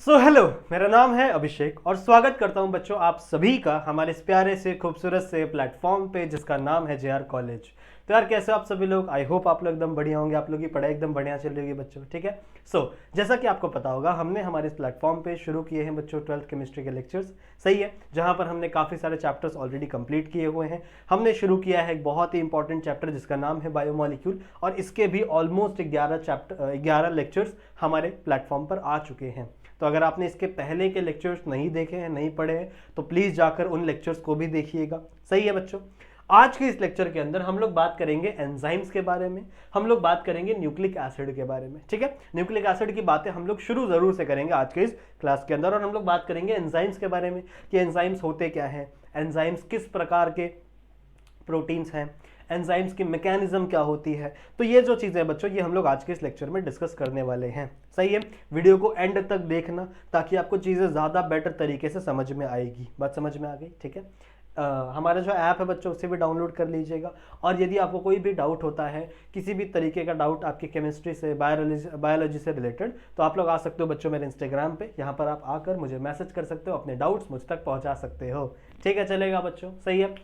Hello, मेरा नाम है अभिषेक और स्वागत करता हूं बच्चों आप सभी का हमारे इस प्यारे से खूबसूरत से प्लेटफॉर्म पे जिसका नाम है जेआर कॉलेज। तो यार कैसे हो आप सभी लोग। आई होप आप लोग एकदम बढ़िया होंगे, आप लोग की पढ़ाई एकदम बढ़िया चल रही है बच्चों। ठीक है। जैसा कि आपको पता होगा हमने हमारे इस प्लेटफॉर्म पे शुरू किए हैं बच्चों 12th केमिस्ट्री के लेक्चर्स। सही है, जहां पर हमने काफ़ी सारे चैप्टर्स ऑलरेडी कंप्लीट किए हुए हैं। हमने शुरू किया है एक बहुत ही इंपॉर्टेंट चैप्टर जिसका नाम है बायोमोलिक्यूल, और इसके भी ऑलमोस्ट 11 लेक्चर्स हमारे प्लेटफॉर्म पर आ चुके हैं। तो अगर आपने इसके पहले के लेक्चर्स नहीं देखे हैं, नहीं पढ़े हैं, तो प्लीज जाकर उन लेक्चर्स को भी देखिएगा। सही है बच्चों। आज के इस लेक्चर के अंदर हम लोग बात करेंगे एंजाइम्स के बारे में, हम लोग बात करेंगे न्यूक्लिक एसिड के बारे में। ठीक है, न्यूक्लिक एसिड की बातें हम लोग शुरू जरूर से करेंगे आज के इस क्लास के अंदर, और हम लोग बात करेंगे एंजाइम्स के बारे में कि एंजाइम्स होते क्या हैं, एंजाइम्स किस प्रकार के प्रोटीन्स हैं, एंजाइम्स की मैकेनिज्म क्या होती है। तो ये जो चीज़ें बच्चों, ये हम लोग आज के इस लेक्चर में डिस्कस करने वाले हैं। सही है, वीडियो को एंड तक देखना ताकि आपको चीज़ें ज़्यादा बेटर तरीके से समझ में आएगी। बात समझ में आ गई? ठीक है। हमारा जो ऐप है बच्चों उसे भी डाउनलोड कर लीजिएगा, और यदि आपको कोई भी डाउट होता है, किसी भी तरीके का डाउट आपकी केमिस्ट्री से बायोलॉजी से रिलेटेड, तो आप लोग आ सकते हो बच्चों मेरे इंस्टाग्राम पे। यहाँ पर आप आकर मुझे मैसेज कर सकते हो, अपने डाउट्स मुझ तक पहुँचा सकते हो। ठीक है, चलेगा बच्चों। सही है।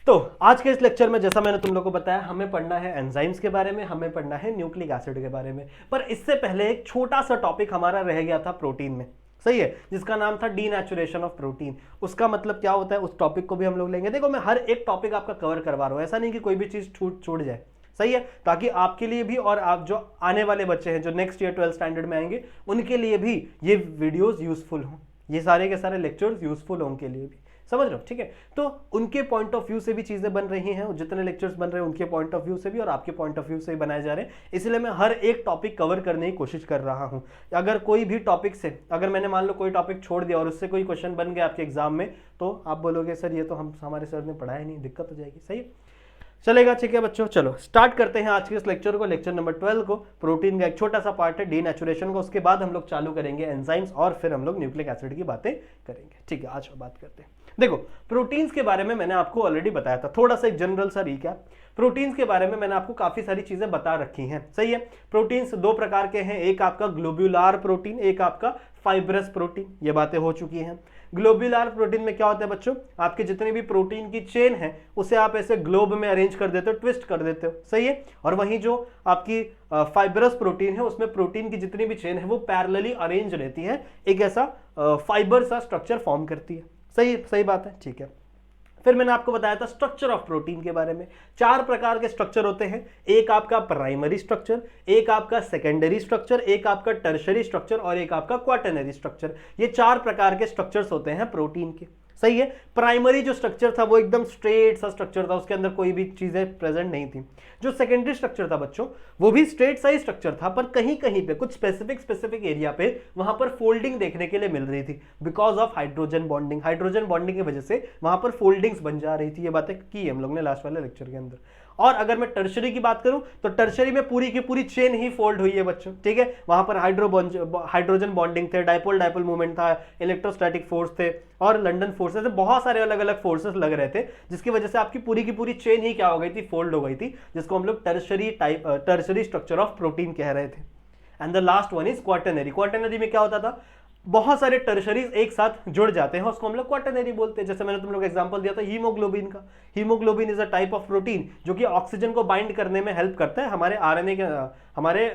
तो आज के इस लेक्चर में जैसा मैंने तुम लोग को बताया, हमें पढ़ना है एंजाइम्स के बारे में, हमें पढ़ना है न्यूक्लिक एसिड के बारे में। पर इससे पहले एक छोटा सा टॉपिक हमारा रह गया था प्रोटीन में। सही है, जिसका नाम था डीनेचुरेशन ऑफ प्रोटीन। उसका मतलब क्या होता है, उस टॉपिक को भी हम लोग लेंगे। देखो, मैं हर एक टॉपिक आपका कवर करवा रहा हूं, ऐसा नहीं कि कोई भी चीज छूट जाए। सही है, ताकि आपके लिए भी और आप जो आने वाले बच्चे हैं जो नेक्स्ट ईयर 12th स्टैंडर्ड में आएंगे, उनके लिए भी ये वीडियोस यूजफुल हों, ये सारे के सारे लेक्चर्स यूजफुल हों उनके लिए भी। समझ रहे हो? ठीक है। तो उनके पॉइंट ऑफ व्यू से भी चीजें बन रही हैं, जितने लेक्चर्स बन रहे हैं उनके पॉइंट ऑफ व्यू से भी और आपके पॉइंट ऑफ व्यू से भी बनाए जा रहे हैं। इसलिए मैं हर एक टॉपिक कवर करने की कोशिश कर रहा हूं। अगर कोई भी टॉपिक से, अगर मैंने मान लो कोई टॉपिक छोड़ दिया और उससे कोई क्वेश्चन बन गया आपके एग्जाम में, तो आप बोलोगे सर ये तो हमारे सर ने पढ़ाया नहीं, दिक्कत हो जाएगी। सही है, चलेगा। ठीक है बच्चों, चलो स्टार्ट करते हैं आज के इस लेक्चर को, लेक्चर नंबर 12 को। प्रोटीन का एक छोटा सा पार्ट है डीनेचुरेशन का, उसके बाद हम लोग चालू करेंगे एंजाइम्स, और फिर हम लोग न्यूक्लिक एसिड की बातें करेंगे। ठीक है, आज बात करते हैं। देखो, प्रोटीन्स के बारे में मैंने आपको ऑलरेडी बताया था, थोड़ा सा एक जनरल सा रिकैप। प्रोटीन्स के बारे में मैंने आपको काफी सारी चीजें बता रखी हैं। सही है। प्रोटीन्स दो प्रकार के हैं, एक आपका ग्लोब्यूलार प्रोटीन, एक आपका फाइब्रस प्रोटीन। ये बातें हो चुकी हैं। ग्लोब्यूलार प्रोटीन में क्या होता है बच्चों, आपके जितने भी प्रोटीन की चेन है उसे आप ऐसे ग्लोब में अरेंज कर देते हो, ट्विस्ट कर देते हो। सही है। और वहीं जो आपकी फाइब्रस प्रोटीन है, उसमें प्रोटीन की जितनी भी चेन है वो पैरेलली अरेंज रहती है, एक ऐसा फाइबर सा स्ट्रक्चर फॉर्म करती है। सही सही बात है। ठीक है। फिर मैंने आपको बताया था स्ट्रक्चर ऑफ प्रोटीन के बारे में। 4 प्रकार के स्ट्रक्चर होते हैं, एक आपका प्राइमरी स्ट्रक्चर, एक आपका सेकेंडरी स्ट्रक्चर, एक आपका टर्शरी स्ट्रक्चर, और एक आपका क्वाटरनरी स्ट्रक्चर। ये 4 प्रकार के स्ट्रक्चर्स होते हैं प्रोटीन के। सही है। प्राइमरी जो स्ट्रक्चर था वो एकदम स्ट्रेट सा स्ट्रक्चर था, उसके अंदर कोई भी चीजें प्रेजेंट नहीं थी। जो सेकेंडरी स्ट्रक्चर था बच्चों, वो भी स्ट्रेट सा ही स्ट्रक्चर था, पर कहीं कहीं पे कुछ स्पेसिफिक एरिया पे वहां पर फोल्डिंग देखने के लिए मिल रही थी, because of hydrogen bonding. Hydrogen bonding की वजह से वहां पर फोल्डिंग्स बन जा रही थी। ये बातें की हम लोग ने लास्ट वाले लेक्चर के अंदर। और अगर मैं टर्शरी की बात करूं तो टर्शरी में पूरी की पूरी चेन ही फोल्ड हुई है बच्चों। ठीक है, वहां पर हाइड्रोजन बॉन्डिंग थे, डाइपोल डाइपोल मूवमेंट था, इलेक्ट्रोस्टैटिक फोर्स थे, और लंडन फोर्सेस, बहुत सारे अलग अलग फोर्सेस लग रहे थे, जिसकी वजह से आपकी पूरी की पूरी चेन ही क्या हो गई थी, फोल्ड हो गई थी, जिसको हम लोग टर्शरी स्ट्रक्चर ऑफ प्रोटीन कह रहे थे। And the last one is quaternary. Quaternary में क्या होता था, बहुत सारे टर्शरीज एक साथ जुड़ जाते हैं, उसको हम लोग क्वाटरनरी बोलते हैं। जैसे मैंने तुम लोग एग्जांपल दिया था हीमोग्लोबिन का। Haemoglobin is a type of protein जो कि ऑक्सीजन को बाइंड करने में हेल्प करता है, हमारे आरएनए के, हमारे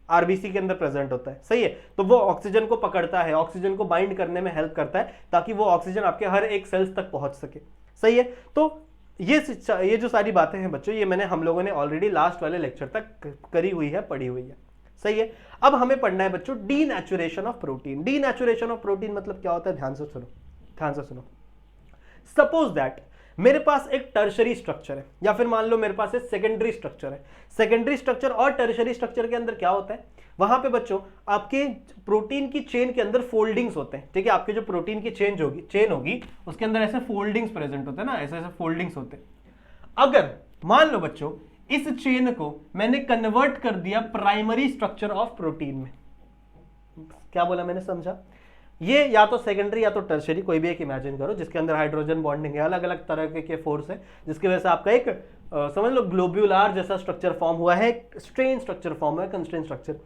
आरबीसी के अंदर प्रेजेंट होता है। सही है। तो वो ऑक्सीजन को पकड़ता है, ऑक्सीजन को बाइंड करने में हेल्प करता है, ताकि वो ऑक्सीजन आपके हर एक सेल्स तक पहुंच सके। सही है। तो ये जो सारी बातें हैं बच्चों, ये मैंने हम लोगों ने ऑलरेडी लास्ट वाले लेक्चर तक करी हुई है, पढ़ी हुई है। सही है। अब हमें पढ़ना है बच्चों denaturation of protein. Denaturation of protein मतलब क्या होता है, ध्यान से सुनो, ध्यान से सुनो। सपोज दैट मेरे पास एक टर्शरी स्ट्रक्चर है, या फिर मान लो मेरे पास एक सेकेंडरी स्ट्रक्चर है। सेकेंडरी स्ट्रक्चर और टर्शरी स्ट्रक्चर के अंदर क्या होता है, वहां पे बच्चों आपके प्रोटीन की चेन के अंदर फोल्डिंग्स होते हैं। ठीक है, आपके जो प्रोटीन की चेन होगी उसके अंदर ऐसे फोल्डिंग्स प्रेजेंट होते हैं ना, ऐसे ऐसे फोल्डिंग्स होते हैं। अगर मान लो बच्चों इस चेन को मैंने कन्वर्ट कर दिया प्राइमरी स्ट्रक्चर ऑफ प्रोटीन में, क्या बोला मैंने, समझा? ये या तो सेकेंडरी या तो टर्शरी, कोई भी एक इमेजिन करो जिसके अंदर हाइड्रोजन बॉन्डिंग है, अलग अलग तरह के फोर्स है, जिसकी वजह से आपका एक समझ लो ग्लोब्यूलार जैसा स्ट्रक्चर फॉर्म हुआ है, स्ट्रेन स्ट्रक्चर फॉर्म हुआ है, कंस्ट्रेन स्ट्रक्चर।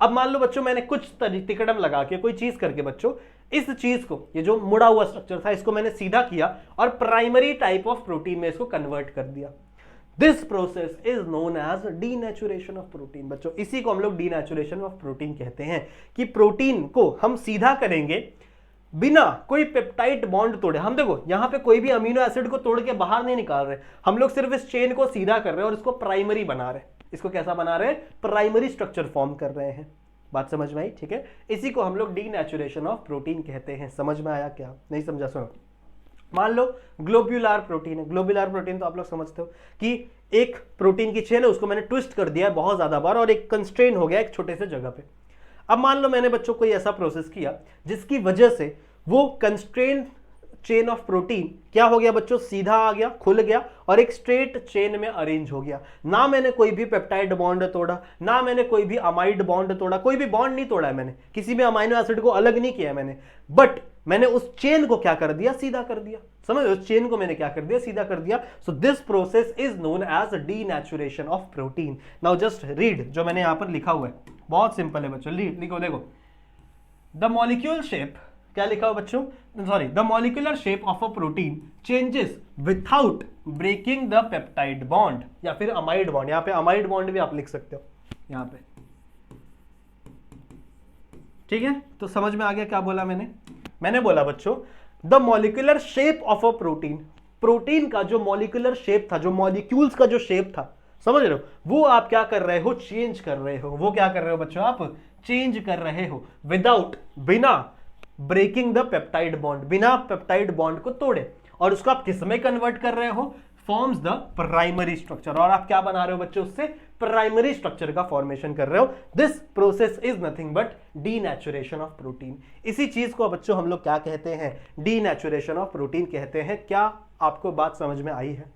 अब मान लो बच्चों मैंने कुछ तिकड़म लगा के कोई चीज करके बच्चों इस चीज को, ये जो मुड़ा हुआ स्ट्रक्चर था इसको मैंने सीधा किया और प्राइमरी टाइप ऑफ प्रोटीन में इसको कन्वर्ट कर दिया। This process is known as denaturation of protein. बच्चों इसी को हम लोग डीनेचुरेशन ऑफ प्रोटीन कहते हैं कि प्रोटीन को हम सीधा करेंगे बिना कोई पेप्टाइड बॉन्ड तोड़े। हम देखो यहां पे कोई भी अमीनो एसिड को तोड़ के बाहर नहीं निकाल रहे, हम लोग सिर्फ इस चेन को सीधा कर रहे हैं और इसको प्राइमरी बना रहे हैं। इसको कैसा बना रहे हैं? प्राइमरी स्ट्रक्चर फॉर्म कर रहे हैं। बात समझ में आई? ठीक है, इसी को हम लोग डीनेचुरेशन ऑफ प्रोटीन कहते हैं। समझ में आया? क्या नहीं समझा? सुनो, मान लो ग्लोब्यूलर प्रोटीन है। ग्लोब्यूलर प्रोटीन तो आप लोग समझते हो कि एक प्रोटीन की चेन है, उसको मैंने ट्विस्ट कर दिया है बहुत ज्यादा बार और एक कंस्ट्रेन हो गया एक छोटे से जगह पे। अब मान लो मैंने बच्चों कोई ऐसा प्रोसेस किया जिसकी वजह से वो कंस्ट्रेन चेन ऑफ प्रोटीन क्या हो गया बच्चों? सीधा आ गया, खुल गया और एक स्ट्रेट चेन में अरेंज हो गया। ना मैंने कोई भी पेप्टाइड बॉन्ड तोड़ा, ना मैंने कोई भी अमाइड बॉन्ड तोड़ा, कोई भी बॉन्ड नहीं तोड़ा है मैंने, किसी भी अमाइनो एसिड को अलग नहीं किया है मैंने, बट मैंने उस चेन को क्या कर दिया? सीधा कर दिया। समझ, उस चेन को मैंने क्या कर दिया? सीधा कर दिया। So this process is known as denaturation of protein. Now just read जो मैंने यहां पर लिखा हुआ है, बहुत सिंपल है बच्चों। लिखो, देखो, द मॉलिक्यूल शेप, क्या लिखा हुआ बच्चों? Sorry, the molecular shape of a protein changes without breaking the peptide bond या फिर अमाइड बॉन्ड। यहां पे अमाइड बॉन्ड भी आप लिख सकते हो यहां पे। ठीक है, तो समझ में आ गया क्या बोला मैंने? मैंने बोला बच्चों the molecular shape of a protein, protein का जो मॉलिक्यूलर शेप था, जो मॉलिक्यूल्स का जो शेप था, समझ रहे हो, वो आप क्या कर रहे हो? चेंज कर रहे हो। वो क्या कर रहे हो बच्चों? आप चेंज कर रहे हो विदाउट, बिना ब्रेकिंग द पेप्टाइड बॉन्ड, बिना पेप्टाइड बॉन्ड को तोड़े। और उसको आप किस में कन्वर्ट कर रहे हो? Forms the primary structure. और आप क्या बना रहे हो बच्चों? उससे प्राइमरी स्ट्रक्चर का फॉर्मेशन कर रहे हो। This process is nothing but denaturation of protein. इसी चीज को बच्चों हम लोग क्या कहते हैं? डीनेचुरेशन ऑफ प्रोटीन कहते हैं। क्या आपको बात समझ में आई है?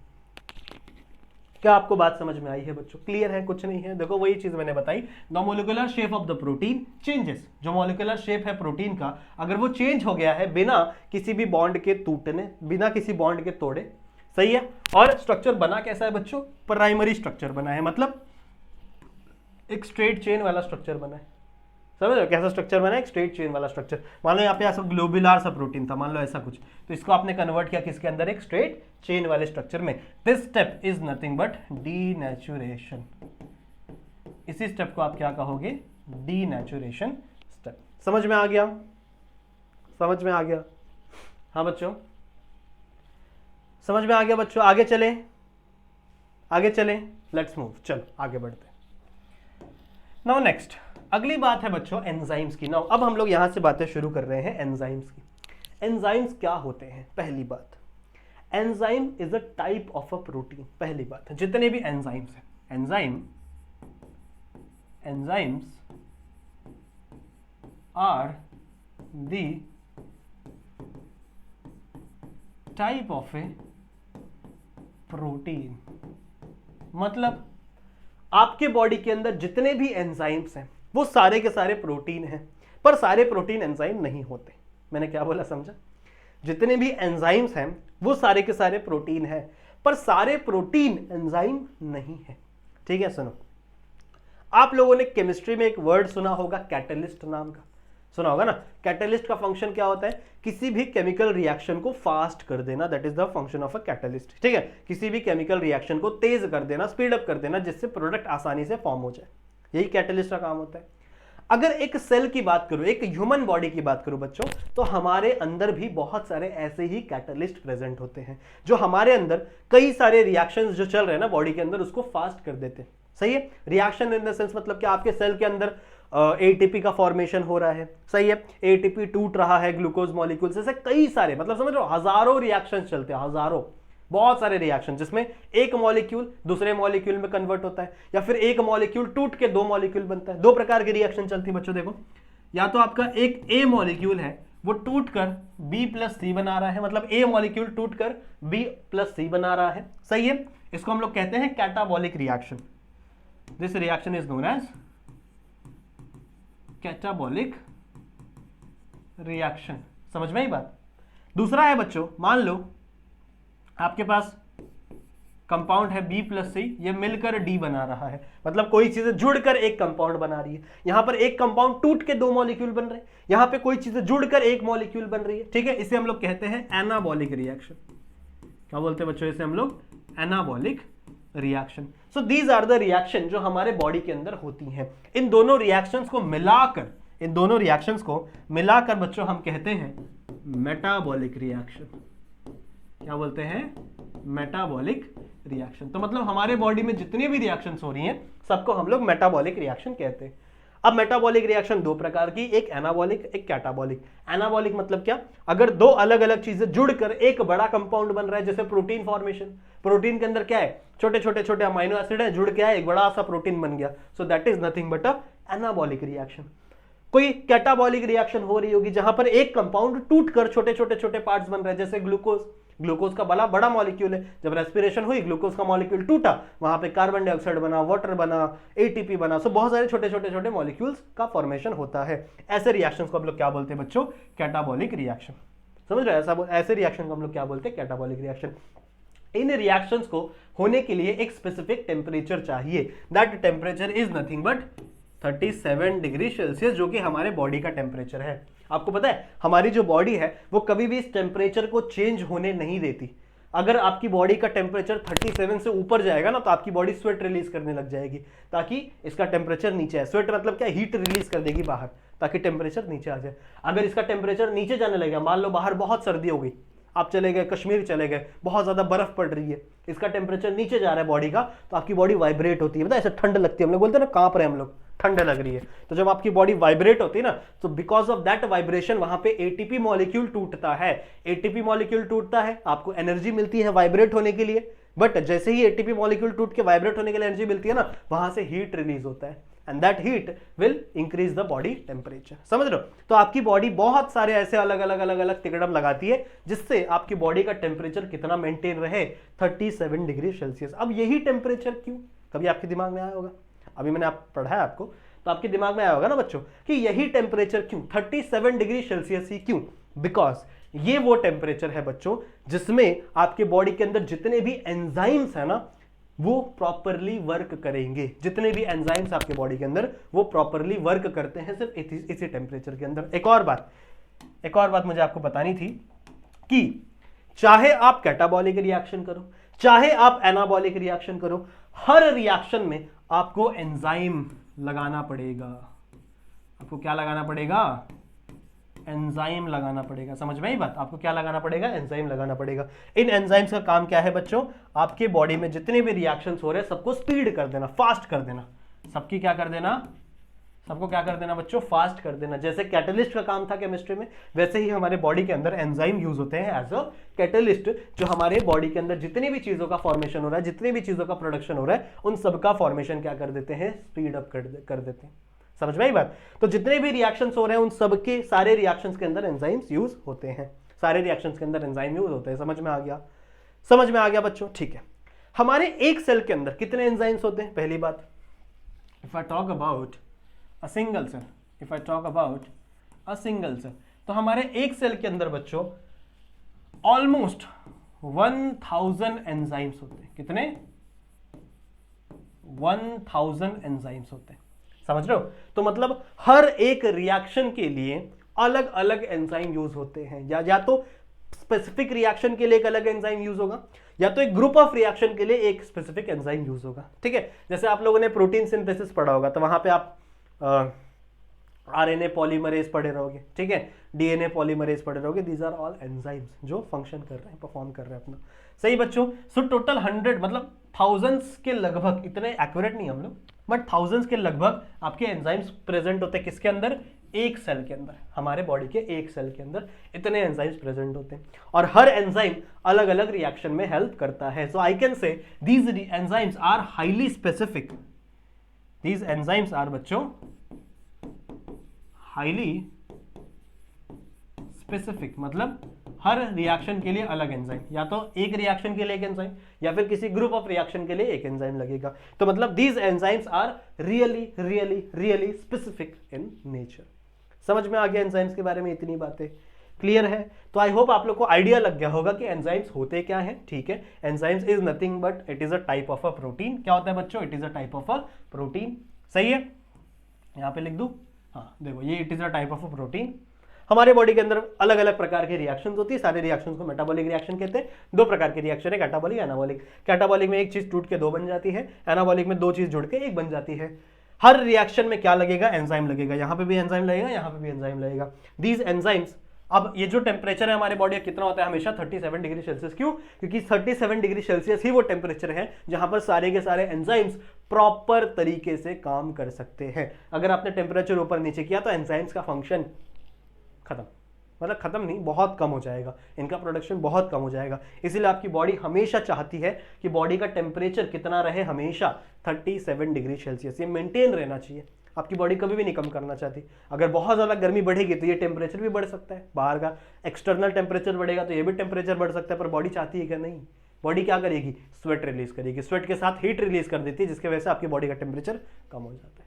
क्या आपको बात समझ में आई है बच्चों? क्लियर है? कुछ नहीं है? देखो वही चीज मैंने बताई, the molecular shape of the protein changes. जो मॉलिक्यूलर शेप है प्रोटीन का, अगर वो चेंज हो गया है बिना किसी भी बॉन्ड के टूटने, बिना किसी बॉन्ड के तोड़े, सही है। और स्ट्रक्चर बना कैसा है बच्चों? प्राइमरी स्ट्रक्चर बना है, मतलब एक स्ट्रेट चेन वाला स्ट्रक्चर बना है। समझ लो कैसा स्ट्रक्चर बना है? एक स्ट्रेट चेन वाला स्ट्रक्चर। मान लो यहाँ पे ऐसा ग्लोबुलर सा प्रोटीन था, मान लो ऐसा कुछ, तो इसको आपने कन्वर्ट किया किसके अंदर? एक स्ट्रेट चेन वाले स्ट्रक्चर में। This step is nothing but denaturation. इसी स्टेप को आप क्या कहोगे? Denaturation step. समझ में आ गया? समझ में आ गया? हाँ बच्चों, समझ में आ गया बच्चों? आगे चले, आगे चले, लेट्स मूव। चलो आगे बढ़ते। नाउ नेक्स्ट, अगली बात है बच्चों एंजाइम्स की। नाउ अब हम लोग यहां से बातें शुरू कर रहे हैं एंजाइम्स की। एंजाइम्स क्या होते हैं? पहली बात, enzyme is a type of a protein. पहली बात है, जितने भी एंजाइम्स हैं, enzymes are the type of a protein. मतलब आपके बॉडी के अंदर जितने भी एंजाइम्स हैं वो सारे के सारे प्रोटीन हैं, पर सारे प्रोटीन एंजाइम नहीं होते। मैंने क्या बोला समझा? जितने भी एंजाइम्स हैं वो सारे के सारे प्रोटीन हैं, पर सारे प्रोटीन एंजाइम नहीं है। ठीक है, सुनो, आप लोगों ने केमिस्ट्री में एक वर्ड सुना होगा कैटलिस्ट नाम का, सुना होगा ना? कैटलिस्ट का फंक्शन क्या होता है? किसी भी केमिकल रिएक्शन को फास्ट कर देना, that is the function of a catalyst. ठीक है, किसी भी केमिकल रिएक्शन को तेज कर देना, स्पीड अप कर देना, जिससे प्रोडक्ट आसानी से फॉर्म हो जाए, यही कैटलिस्ट का काम होता है। अगर एक सेल की बात करूं, एक ह्यूमन बॉडी की बात करूं बच्चों, तो हमारे अंदर भी बहुत सारे ऐसे ही कैटलिस्ट प्रेजेंट होते हैं जो हमारे अंदर कई सारे रिएक्शंस जो चल रहे हैं ना बॉडी के अंदर, उसको फास्ट कर देते हैं। सही है, रिएक्शन इन द सेंस मतलब कि आपके सेल के अंदर एटीपी का फॉर्मेशन हो रहा है, सही है, एटीपी टूट रहा है ग्लूकोज मॉलिक्यूल से, कई सारे, मतलब समझ रहे हो, हजारों रिएक्शन चलते हैं, हजारों, बहुत सारे रिएक्शन, जिसमें एक मॉलिक्यूल दूसरे मॉलिक्यूल में कन्वर्ट होता है, या फिर एक मॉलिक्यूल टूट के दो मॉलिक्यूल बनता है। दो प्रकार की रिएक्शन चलती है बच्चों। देखो, या तो आपका एक ए मॉलिक्यूल है वो टूट कर बी प्लस सी बना रहा है, मतलब ए मॉलिक्यूल टूट कर बी प्लस सी बना रहा है, सही है। इसको हम लोग कहते हैं catabolic reaction. This reaction is known as catabolic reaction. समझ में आई बात? दूसरा है बच्चों, मान लो आपके पास कंपाउंड है B+C, ये मिलकर D बना रहा है, मतलब कोई चीजें जुड़कर एक कंपाउंड बना रही है। यहां पर एक कंपाउंड टूट के 2 मॉलिक्यूल बन रहे हैं, यहां पे कोई चीजें जुड़कर एक मॉलिक्यूल बन रही है, ठीक है। इसे हम लोग कहते हैं एनाबॉलिक रिएक्शन। क्या बोलते हैं बच्चों, इसे हम लोग anabolic reaction. So these are the reaction जो हमारे बॉडी के अंदर होती हैं। इन दोनों रिएक्शंस को मिलाकर बच्चों हम कहते हैं मेटाबॉलिक रिएक्शन। क्या बोलते हैं, मेटाबॉलिक रिएक्शन। तो मतलब हमारे बॉडी में जितनी भी रिएक्शंस हो रही हैं सबको हम लोग मेटाबॉलिक रिएक्शन कहते हैं। अब मेटाबॉलिक रिएक्शन 2 प्रकार की, एक एनाबॉलिक, एक कैटाबॉलिक। एनाबॉलिक मतलब क्या, अगर 2 अलग अलग चीजें जुड़कर एक बड़ा कंपाउंड बन रहा है, जैसे प्रोटीन फॉर्मेशन। प्रोटीन के अंदर क्या है, छोटे छोटे अमाइनो एसिड है, जुड़ के है एक बड़ा सा प्रोटीन बन गया। So that is nothing but a anabolic reaction. कोई कैटाबॉलिक रिएक्शन हो रही होगी जहां पर एक कंपाउंड टूटकर छोटे छोटे पार्ट्स बन रहे हैं, जैसे ग्लूकोज का बड़ा मॉलिक्यूल है, जब रेस्पिरेशन हुई ग्लूकोज का मॉलिक्यूल टूटा, वहां पे कार्बन डाइऑक्साइड बना, वाटर बना, एटीपी बना। सो बहुत सारे छोटे मॉलिक्यूल्स का फॉर्मेशन होता है। ऐसे रिएक्शंस को हम लोग क्या बोलते हैं बच्चों, कैटाबॉलिक रिएक्शन। समझ रहे हो, ऐसे रिएक्शन को हम लोग क्या बोलते हैं, कैटाबॉलिक रिएक्शन। इन रिएक्शंस को होने के लिए एक स्पेसिफिक टेम्परेचर चाहिए। That temperature is nothing but 37 degree Celsius, जो कि हमारे बॉडी का टेम्परेचर है। आपको पता है हमारी जो बॉडी है वो कभी भी इस टेम्परेचर को चेंज होने नहीं देती। अगर आपकी बॉडी का टेम्परेचर 37 से ऊपर जाएगा ना, तो आपकी बॉडी स्वेट रिलीज करने लग जाएगी, ताकि इसका टेम्परेचर नीचे है। स्वेट मतलब क्या, हीट रिलीज कर देगी बाहर, ताकि टेम्परेचर नीचे आ जाए। अगर इसका टेम्परेचर नीचे जाने लगेगा, मान लो बाहर बहुत सर्दी हो गई, आप चले गए कश्मीर, चले गए, बहुत ज्यादा बर्फ पड़ रही है, इसका टेम्परेचर नीचे जा रहा है बॉडी का, तो आपकी बॉडी वाइब्रेट होती है। मतलब ऐसे ठंड लगती है, हम लोग बोलते हैं ना कांप रहे हैं हम लोग, ठंड लग रही है। तो जब आपकी बॉडी वाइब्रेट होती है ना, तो बिकॉज ऑफ दैट वाइब्रेशन वहां पे एटीपी मॉलिक्यूल टूटता है। एटीपी मॉलिक्यूल टूटता है, आपको एनर्जी मिलती है वाइब्रेट होने के लिए। बट जैसे ही एटीपी मॉलिक्यूल टूट के वाइब्रेट होने के लिए एनर्जी मिलती है ना, वहां से हीट रिलीज होता है, and that heat will increase the body temperature. समझ रहे हो? तो आपकी बॉडी बहुत सारे ऐसे अलग अलग तिकड़म लगाती है, जिससे आपकी बॉडी का टेम्परेचर कितना मेंटेन रहे, 37 डिग्री सेल्सियस। अब यही टेम्परेचर क्यों, कभी आपके दिमाग में आया होगा? अभी मैंने पढ़ा है आपको, तो आपके दिमाग में आया होगा ना बच्चों कि यही टेम्परेचर क्यों, 37 डिग्री सेल्सियस ही क्यों? बिकॉज ये वो टेम्परेचर है बच्चों जिसमें आपके बॉडी के अंदर जितने भी एंजाइम्स है ना, वो प्रॉपरली वर्क करेंगे। जितने भी एंजाइम्स आपके बॉडी के अंदर वो प्रॉपरली वर्क करते हैं सिर्फ इसी टेम्परेचर के अंदर। एक और बात मुझे आपको बतानी थी कि चाहे आप कैटाबॉलिक रिएक्शन करो, चाहे आप एनाबॉलिक रिएक्शन करो, हर रिएक्शन में आपको एंजाइम लगाना पड़ेगा। आपको क्या लगाना पड़ेगा? एंजाइम लगाना पड़ेगा। समझ में आई बात? आपको क्या लगाना पड़ेगा? एंजाइम लगाना पड़ेगा। इन एंजाइम्स का काम क्या है बच्चों? आपके बॉडी में जितने भी रिएक्शंस हो रहे हैं सबको स्पीड कर देना, फास्ट कर देना। सबको क्या कर देना बच्चों? फास्ट कर देना। जैसे कैटलिस्ट का काम था केमिस्ट्री में, वैसे ही हमारे बॉडी के अंदर एंजाइम यूज होते हैं एज अ कैटलिस्ट, जो हमारे बॉडी के अंदर जितनी भी चीजों का फॉर्मेशन हो रहा है, जितनी भी चीजों का प्रोडक्शन हो रहा है, उन सबका फॉर्मेशन क्या कर देते हैं? स्पीड अप कर देते हैं। समझ में आई बात? तो जितने भी रिएक्शंस हो रहे हैं उन सबके सारे रिएक्शंस के अंदर एंजाइम्स यूज होते हैं। सारे रिएक्शंस के अंदर एंजाइम यूज होते हैं। समझ में आ गया बच्चों? ठीक है। हमारे एक सेल के अंदर कितने एंजाइम्स होते हैं? पहली बात, if I talk about a single cell, तो हमारे एक सेल के अंदर बच्चों ऑलमोस्ट 1000 एंजाइम्स होते हैं। कितने? 1000 एंजाइम्स होते हैं। समझ रहे हो? तो मतलब हर एक रिएक्शन के लिए अलग अलग एंजाइम यूज होते हैं। या तो स्पेसिफिक रिएक्शन के लिए एक अलग एंजाइम यूज होगा, या तो एक ग्रुप ऑफ रिएक्शन के लिए एक स्पेसिफिक एंजाइम यूज होगा। ठीक है? जैसे आप लोगों ने प्रोटीन सिंथेसिस पढ़ा होगा, तो वहां पे आप आरएनए पॉलीमरेज पढ़े रहोगे, ठीक है, डीएनए पॉलीमरेज पढ़े रहोगे। दीज आर ऑल एंजाइम्स जो फंक्शन कर रहे हैं, परफॉर्म कर रहे हैं अपना। सही बच्चों? सो टोटल 100 मतलब थाउजेंड्स के लगभग, इतने एक्यूरेट नहीं हम लोग, बट थाउजेंड्स के लगभग आपके एंजाइम्स प्रेजेंट होते हैं। किसके अंदर? एक सेल के अंदर। हमारे बॉडी के एक सेल के अंदर इतने एंजाइम्स प्रेजेंट होते हैं, और हर एंजाइम अलग अलग रिएक्शन में हेल्प करता है। So I can say these enzymes are highly specific. These enzymes are बच्चों हाईली स्पेसिफिक, मतलब हर रिएक्शन के लिए अलग एंजाइम, या तो एक रिएक्शन के लिए एक एंजाइम, या फिर किसी ग्रुप ऑफ रिएक्शन के लिए एक एंजाइम लगेगा। तो मतलब these enzymes are really specific in nature. समझ में आ गया एंजाइम्स के बारे में इतनी बातें? क्लियर है? तो आई होप आप लोग को आइडिया लग गया होगा कि एंजाइम्स होते क्या हैं। ठीक है, enzymes is nothing but it is a type of a protein. क्या होता है बच्चों? It is a type of a protein. सही है, यहां पे लिख दूं, हाँ देखो ये it is a type of a protein. हमारे बॉडी के अंदर अलग अलग प्रकार के रिएक्शंस होती है, सारे रिएक्शंस को मेटाबॉलिक रिएक्शन कहते हैं। दो प्रकार के रिएक्शन है, कैटाबॉलिक, एनाबॉलिक। कैटाबॉलिक में एक चीज टूट के दो बन जाती है, एनाबॉलिक में दो चीज जुड़ के एक बन जाती है। हर रिएक्शन में क्या लगेगा? एंजाइम लगेगा। यहां पे भी एंजाइम लगेगा, यहां पे भी एंजाइम लगेगा। दीज एंजाइम्स, अब ये जो टेम्परेचर है हमारे बॉडी का कितना होता है? हमेशा 37 डिग्री सेल्सियस। क्यों? क्योंकि 37 डिग्री सेल्सियस ही वो टेम्परेचर है जहां पर सारे के सारे एंजाइम्स प्रॉपर तरीके से काम कर सकते हैं। अगर आपने टेम्परेचर ऊपर नीचे किया तो एंजाइम्स का फंक्शन खत्म, मतलब खत्म नहीं, बहुत कम हो जाएगा, इनका प्रोडक्शन बहुत कम हो जाएगा। इसीलिए आपकी बॉडी हमेशा चाहती है कि बॉडी का टेम्परेचर कितना रहे? हमेशा 37 डिग्री सेल्सियस, ये मेंटेन रहना चाहिए। आपकी बॉडी कभी भी नहीं कम करना चाहती। अगर बहुत ज़्यादा गर्मी बढ़ेगी तो ये टेम्परेचर भी बढ़ सकता है, बाहर का एक्सटर्नल टेम्परेचर बढ़ेगा तो ये भी टेम्परेचर बढ़ सकता है। पर बॉडी चाहती है कि नहीं? बॉडी क्या करेगी? स्वेट रिलीज करेगी, स्वेट के साथ हीट रिलीज कर देती है, जिसकी वजह से आपकी बॉडी का टेम्परेचर कम हो जाता है।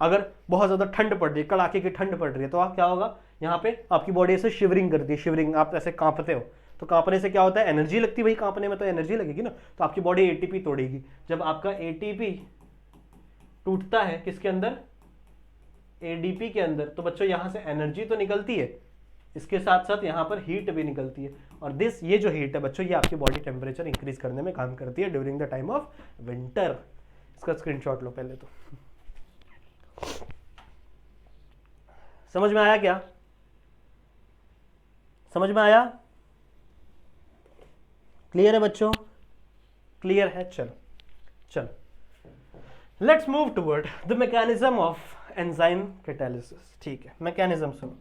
अगर बहुत ज़्यादा ठंड पड़ रही है, कड़ाके की ठंड पड़ रही है, तो आप क्या होगा? यहाँ पे आपकी बॉडी ऐसे शिवरिंग करती है, शिवरिंग, आप ऐसे कांपते हो, तो कांपने से क्या होता है? एनर्जी लगती है, भाई कांपने में तो एनर्जी लगेगी ना, तो आपकी बॉडी एटीपी तोड़ेगी। जब आपका एटीपी टूटता है किसके अंदर? एडीपी के अंदर, तो बच्चों यहां से एनर्जी तो निकलती है, इसके साथ साथ यहां पर हीट भी निकलती है। और ये जो हीट है बच्चों, ये आपकी बॉडी टेम्परेचर इंक्रीज करने में काम करती है during the time of winter. इसका स्क्रीनशॉट लो पहले तो। समझ में आया क्या? समझ में आया? क्लियर है बच्चों? क्लियर है? चलो चलो let's move toward the mechanism of enzyme catalysis. ठीक है, मैकेनिज्म सुनो,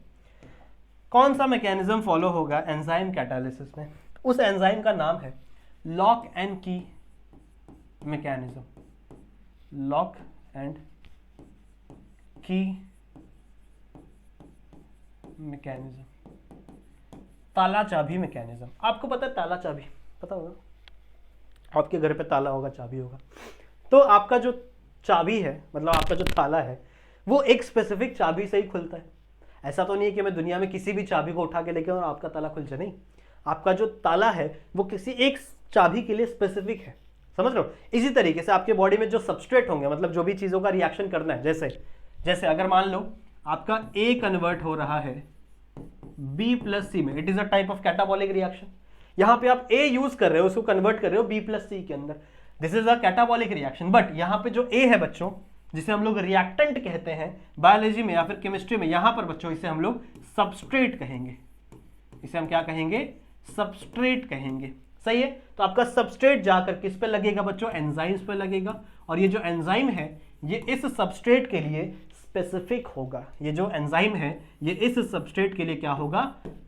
कौन सा मैकेनिज्म फॉलो होगा एंजाइम कैटालिसिस में? उस एंजाइम का नाम है लॉक एंड की मैकेनिज्म। लॉक एंड की मैकेनिज्म, ताला चाबी मैकेनिज्म। आपको पता है ताला चाबी? पता होगा, आपके घर पे ताला होगा, चाबी होगा। तो आपका जो चाबी है, मतलब आपका जो ताला है, वो एक स्पेसिफिक चाबी से ही खुलता है। ऐसा तो नहीं है कि मैं दुनिया में किसी भी चाबी को उठा के लेके और आपका ताला खुल जाए, नहीं। आपका जो ताला है वो किसी एक चाबी के लिए स्पेसिफिक है, समझ रहे हो? इसी तरीके से आपके बॉडी में जो सबस्ट्रेट होंगे, मतलब जो भी चीजों का रिएक्शन करना है, जैसे अगर मान लो आपका A कन्वर्ट हो रहा है B प्लस सी में, it is a type of catabolic reaction. यहां पे आप A यूज कर रहे हो, उसको कन्वर्ट कर रहे हो B प्लस सी के अंदर, this is a catabolic reaction. But यहां पे जो A है बच्चों, जिसे हम लोग रिएक्टेंट कहते हैं बायोलॉजी में या फिर केमिस्ट्री में, यहां पर बच्चों इसे हम लोग सबस्ट्रेट कहेंगे। इसे हम क्या कहेंगे? सबस्ट्रेट कहेंगे। सही है? तो आपका सबस्ट्रेट जाकर किस पे लगेगा बच्चों? एंजाइम्स पे लगेगा। और ये जो एंजाइम है ये इस सबस्ट्रेट के लिए स्पेसिफिक होगा। ये जो एंजाइम है ये इस सबस्ट्रेट के लिए क्या होगा?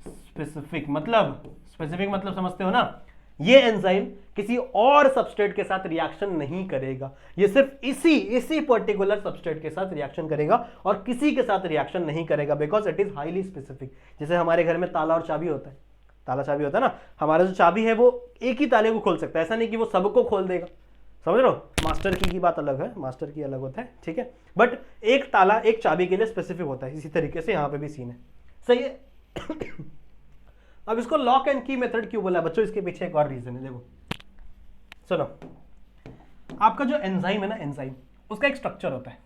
स्पेसिफिक मतलब समझते हो ना? ये एंजाइम किसी और सबस्ट्रेट के साथ रिएक्शन नहीं करेगा, ये सिर्फ इसी पर्टिकुलर सबस्ट्रेट के साथ रिएक्शन करेगा और किसी के साथ रिएक्शन नहीं करेगा, because it is highly specific. जैसे हमारे घर में ताला और चाबी होता है, ताला चाबी होता है ना, हमारा जो चाबी है वो एक ही ताले को खोल सकता है, ऐसा नहीं कि वो सबको खोल देगा, समझ रहे हो? मास्टर की बात अलग है, मास्टर की अलग होता है, ठीक है। बट एक ताला एक चाबी के लिए स्पेसिफिक होता है, इसी तरीके से यहां पे भी सीन है। सही है? अब इसको लॉक एंड की मेथड क्यों बोला बच्चों? इसके पीछे एक और रीजन है, देखो सुनो। आपका जो एंजाइम है ना, एंजाइम उसका एक स्ट्रक्चर होता है।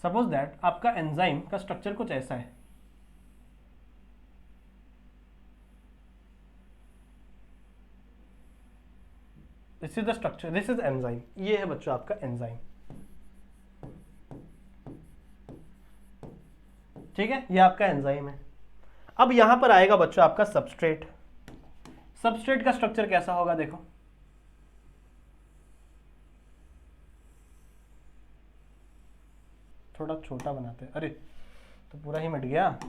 सपोज दैट आपका एंजाइम का स्ट्रक्चर कुछ ऐसा है, this is the structure, this is enzyme. ये है बच्चों आपका एंजाइम, ठीक है, ये आपका एंजाइम है। अब यहां पर आएगा बच्चों आपका सबस्ट्रेट। सबस्ट्रेट का स्ट्रक्चर कैसा होगा? देखो, थोड़ा छोटा बनाते हैं। अरे तो पूरा ही मिट गया,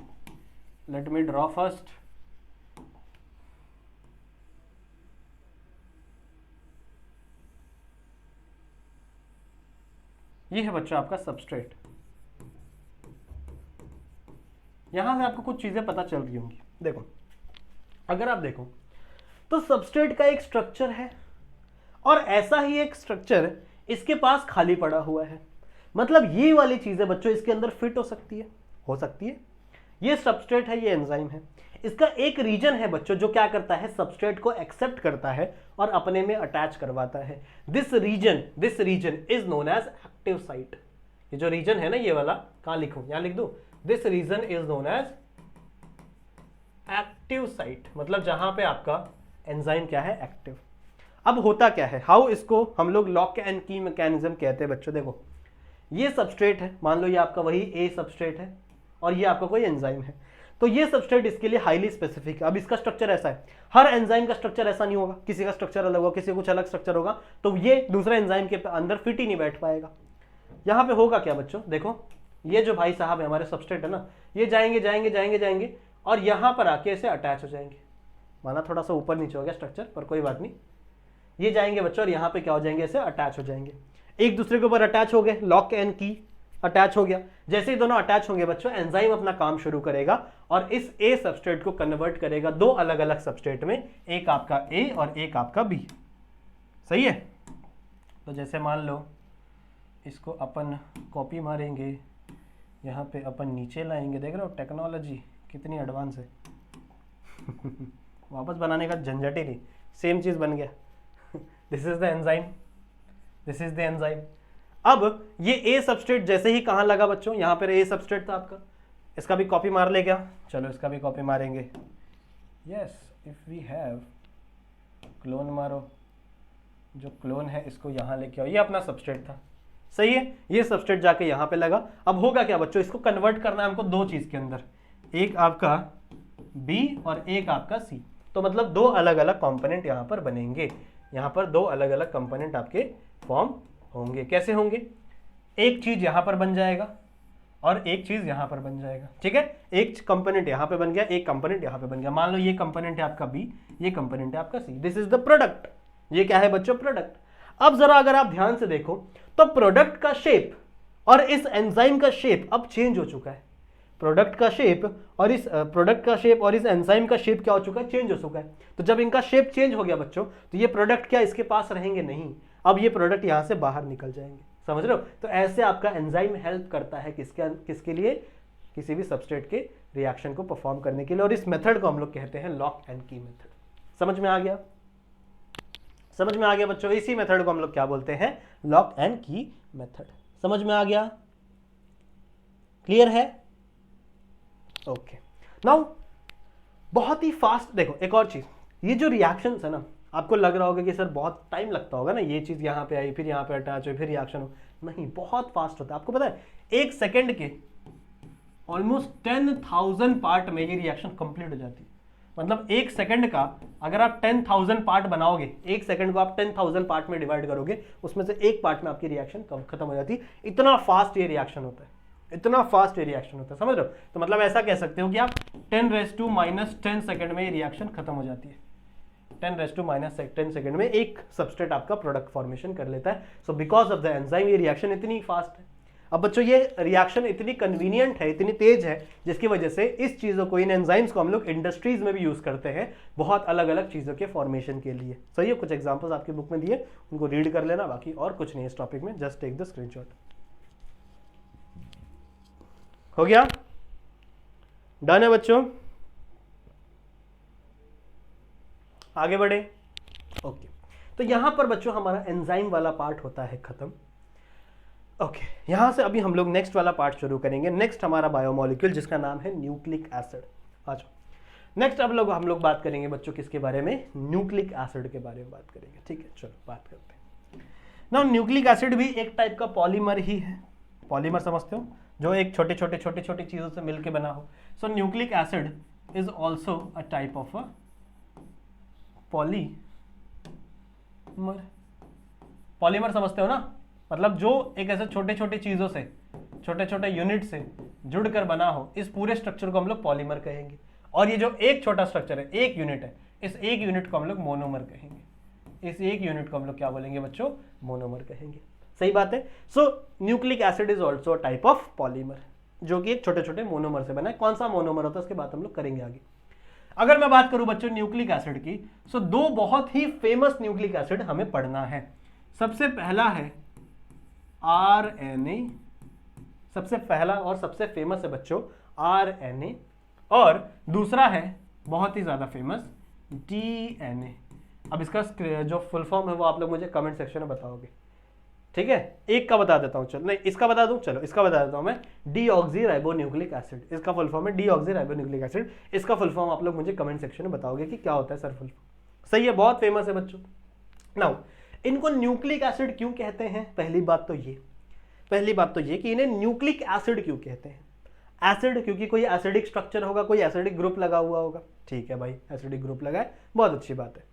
लेट मी ड्रॉ फर्स्ट। ये है बच्चों आपका सबस्ट्रेट। यहां से आपको कुछ चीजें पता चल रही होंगी। देखो, अगर आप देखो तो सबस्ट्रेट का एक स्ट्रक्चर है और ऐसा ही एक स्ट्रक्चर इसके पास खाली पड़ा हुआ है। मतलब ये वाली चीजें बच्चों इसके अंदर फिट हो सकती है, ये सबस्ट्रेट है, ये एंजाइम है। इसका एक रीजन है बच्चों जो क्या करता है, सबस्ट्रेट को एक्सेप्ट करता है और अपने में अटैच करवाता है। This region is known as active site. ये जो रीजन है ना, ये वाला, कहां लिखूं, यहां लिख दूं, this region is known as active site, मतलब जहां पे आपका एंजाइम क्या है, एक्टिव। अब होता क्या है, हाउ इसको हम लोग लॉक एंड की मैकेनिज्म कहते हैं बच्चों। देखो ये सबस्ट्रेट है, मान लो ये आपका वही ए सबस्ट्रेट है और ये आपका कोई एंजाइम है, तो ये सबस्ट्रेट इसके लिए हाईली स्पेसिफिक है। अब इसका स्ट्रक्चर ऐसा है, हर एंजाइम का स्ट्रक्चर ऐसा नहीं होगा, किसी का स्ट्रक्चर अलग होगा, किसी का कुछ अलग स्ट्रक्चर होगा, तो ये दूसरे एंजाइम के अंदर फिट ही नहीं बैठ पाएगा। यहां पे होगा क्या बच्चों, देखो ये जो भाई साहब है हमारे सबस्ट्रेट है ना, ये जाएंगे जाएंगे जाएंगे जाएंगे और यहां पर आके ऐसे अटैच हो जाएंगे। माना थोड़ा सा ऊपर नीचे हो गया स्ट्रक्चर, पर कोई बात नहीं, ये जाएंगे बच्चों और यहां पे क्या हो जाएंगे, ऐसे अटैच हो जाएंगे, एक दूसरे के ऊपर अटैच हो गए, लॉक एंड की अटैच हो गया। जैसे ही दोनों अटैच होंगे बच्चों, एंजाइम अपना काम शुरू करेगा और इस ए सबस्ट्रेट को कन्वर्ट करेगा दो अलग अलग सबस्ट्रेट में, एक आपका ए और एक आपका बी। सही है। तो जैसे मान लो इसको अपन कॉपी मारेंगे, यहाँ पे अपन नीचे लाएंगे, देख रहे हो टेक्नोलॉजी कितनी एडवांस है वापस बनाने का झंझट ही नहीं, सेम चीज बन गया this is the enzyme, this is the enzyme. अब ये ए सबस्ट्रेट जैसे ही कहां लगा बच्चों, यहां पर ए सबस्ट्रेट था आपका, इसका भी कॉपी मार ले क्या, चलो इसका भी कॉपी मारेंगे। Yes, if we have, clone मारो, जो क्लोन है इसको यहां लेके आओ, ये अपना सबस्ट्रेट था। सही है, ये सबस्ट्रेट जाके यहां पे लगा। अब होगा क्या बच्चों, इसको कन्वर्ट करना है हमको दो चीज के अंदर, एक आपका बी और एक आपका सी। तो मतलब दो अलग अलग कंपोनेंट यहां पर बनेंगे, यहां पर दो अलग अलग कंपोनेंट आपके फॉर्म होंगे। कैसे होंगे, एक चीज यहां पर बन जाएगा और एक चीज यहां पर बन जाएगा। ठीक है, एक कंपोनेंट यहां पे बन गया, एक कंपोनेंट यहां पे बन गया। मान लो ये कंपोनेंट है आपका बी, ये कंपोनेंट है आपका C. This is the product. ये क्या है बच्चों, प्रोडक्ट। अब जरा अगर आप ध्यान से देखो तो प्रोडक्ट का शेप और इस एंजाइम का शेप अब चेंज हो चुका है। प्रोडक्ट का शेप और इस एंजाइम का शेप क्या हो चुका है, चेंज हो चुका है। तो जब इनका शेप चेंज हो गया बच्चों, तो ये प्रोडक्ट क्या इसके पास रहेंगे, नहीं, अब ये प्रोडक्ट यहां से बाहर निकल जाएंगे। समझ रहे हो। तो ऐसे आपका एंजाइम हेल्प करता है किसके लिए, किसी भी सबस्ट्रेट के रिएक्शन को परफॉर्म करने के लिए। और इस मेथड को हम लोग कहते हैं लॉक एंड की मेथड। समझ में आ गया, समझ में आ गया बच्चों। इसी मेथड को हम लोग क्या बोलते हैं, लॉक एंड की मेथड। समझ में आ गया, क्लियर है। ओके, नाउ बहुत ही फास्ट देखो एक और चीज, ये जो रिएक्शंस है ना, आपको लग रहा होगा कि सर बहुत टाइम लगता होगा ना, ये चीज यहां पे आई, फिर यहां पे अटैच हुई, फिर रिएक्शन हो। नहीं, बहुत फास्ट होता है। आपको पता है एक सेकंड के ऑलमोस्ट 10,000 पार्ट में ये रिएक्शन कंप्लीट हो जाती है। मतलब एक सेकंड का अगर आप 10,000 पार्ट बनाओगे, एक सेकंड को आप 10,000 पार्ट में डिवाइड करोगे, उसमें से एक पार्ट में आपकी रिएक्शन खत्म हो जाती है। इतना फास्ट ये रिएक्शन होता है, इतना फास्ट ये रिएक्शन होता है, समझ रहे हो। तो मतलब ऐसा कह सकते हो कि आप 10⁻⁻10 सेकंड में ये रिएक्शन खत्म हो जाती है। 10⁻⁻10 सेकंड में एक सबस्ट्रेट आपका प्रोडक्ट फॉर्मेशन कर लेता है। So because of the enzyme ये रिएक्शन इतनी फास्ट है। अब बच्चों ये रिएक्शन इतनी कन्वीनियंट है, इतनी तेज है, जिसकी वजह से इस चीजों को, इन एंजाइम्स को हम लोग इंडस्ट्रीज में भी यूज करते हैं बहुत अलग अलग चीजों के फॉर्मेशन के लिए। सही है, कुछ एग्जांपल्स आपकी बुक में दिए, उनको रीड कर लेना, बाकी और कुछ नहीं इस टॉपिक में, जस्ट टेक द स्क्रीनशॉट। हो गया, डन है बच्चों, आगे बढ़े। ओके, तो यहां पर बच्चों हमारा एंजाइम वाला पार्ट होता है खत्म। ओके, यहां से अभी हम लोग नेक्स्ट वाला पार्ट शुरू करेंगे। नेक्स्ट हमारा बायोमोलिक्यूल जिसका नाम है न्यूक्लिक एसिड। अच्छा, नेक्स्ट अब हम लोग बात करेंगे बच्चों किसके बारे में, न्यूक्लिक एसिड के बारे में बात करेंगे। ठीक है, चलो बात करते हैं। ना न्यूक्लिक एसिड भी एक टाइप का पॉलीमर ही है। पॉलीमर समझते हो, जो एक छोटे छोटे चीजों से मिलकर बना हो। So nucleic acid is also a type of a polymer. Polymer समझते हो ना, मतलब जो एक ऐसे छोटे छोटे चीजों से, छोटे छोटे यूनिट से जुड़कर बना हो, इस पूरे स्ट्रक्चर को हम लोग पॉलीमर कहेंगे। और ये जो एक छोटा स्ट्रक्चर है, एक यूनिट है, इस एक यूनिट को हम लोग मोनोमर कहेंगे। इस एक यूनिट को हम लोग क्या बोलेंगे बच्चों, मोनोमर कहेंगे। सही बात है। So nucleic acid is also a type of polymer, जो कि एक छोटे छोटे मोनोमर से बना है। कौन सा मोनोमर होता है उसकी बात हम लोग करेंगे आगे। अगर मैं बात करूं बच्चों न्यूक्लिक एसिड की, सो दो बहुत ही फेमस न्यूक्लिक एसिड हमें पढ़ना है। सबसे पहला है RNA, सबसे पहला और सबसे फेमस है बच्चों RNA, और दूसरा है बहुत ही ज्यादा फेमस डीएनए। अब इसका जो फुल फॉर्म है वो आप लोग मुझे कमेंट सेक्शन में बताओगे, ठीक है। एक का बता देता हूं, चलो नहीं इसका बता दूं, चलो इसका बता देता हूं मैं, डीऑक्सीराइबोन्यूक्लिक एसिड। इसका फुल फॉर्म है डीऑक्सीराइबोन्यूक्लिक एसिड। इसका फुल फॉर्म आप लोग मुझे कमेंट सेक्शन में बताओगे कि क्या होता है सर फुल फॉर्म। सही है, बहुत फेमस है बच्चों। नाउ इनको न्यूक्लिक एसिड क्यों कहते हैं? पहली बात तो ये कि इन्हें न्यूक्लिक एसिड क्यों कहते हैं। एसिड क्योंकि कोई एसिडिक स्ट्रक्चर होगा, कोई एसिडिक ग्रुप लगा हुआ होगा, ठीक है भाई, एसिडिक ग्रुप लगा है, बहुत अच्छी बात है।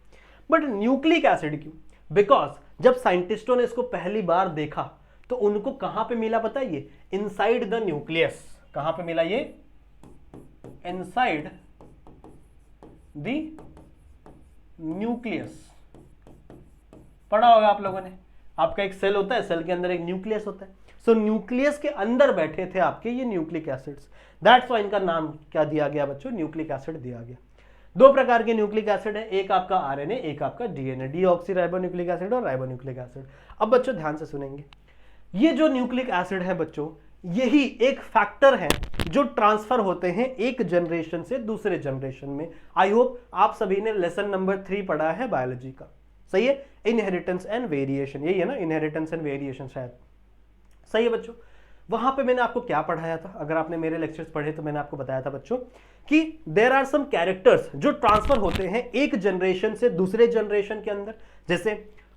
बट न्यूक्लिक एसिड क्यों? बिकॉज जब साइंटिस्टों ने इसको पहली बार देखा तो उनको कहां पे मिला पता है? ये इनसाइड द न्यूक्लियस। कहां पे मिला ये? Inside the nucleus. पढ़ा होगा आप लोगों ने, आपका एक सेल होता है, सेल के अंदर एक न्यूक्लियस होता है। सो न्यूक्लियस के अंदर बैठे थे आपके ये न्यूक्लिक एसिड्स। दैट्स व्हाई इनका नाम क्या दिया गया बच्चों? न्यूक्लिक एसिड दिया गया। दो प्रकार के न्यूक्लिक एसिड है, एक आपका आरएनए, एक आपका डीएनए, डीऑक्सीराइबोन्यूक्लिक एसिड और राइबोन्यूक्लिक एसिड। अब बच्चों ध्यान से सुनेंगे, ये जो न्यूक्लिक एसिड है बच्चों, यही एक फैक्टर है जो ट्रांसफर होते हैं एक जनरेशन से दूसरे जनरेशन में। आई होप आप सभी ने लेसन नंबर 3 पढ़ा है बायोलॉजी का, सही है, इनहेरिटेंस एंड वेरिएशन, यही है ना, इनहेरिटेंस एंड वेरिएशन शायद, सही है बच्चों। वहां पे मैंने आपको क्या पढ़ाया था? अगर आपने मेरे लेक्चर्स पढ़े तो मैंने आपको बताया था बच्चों कि देयर आर सम कैरेक्टर्स जो ट्रांसफर होते हैं एक जनरेशन से दूसरे जनरेशन के अंदर। जैसे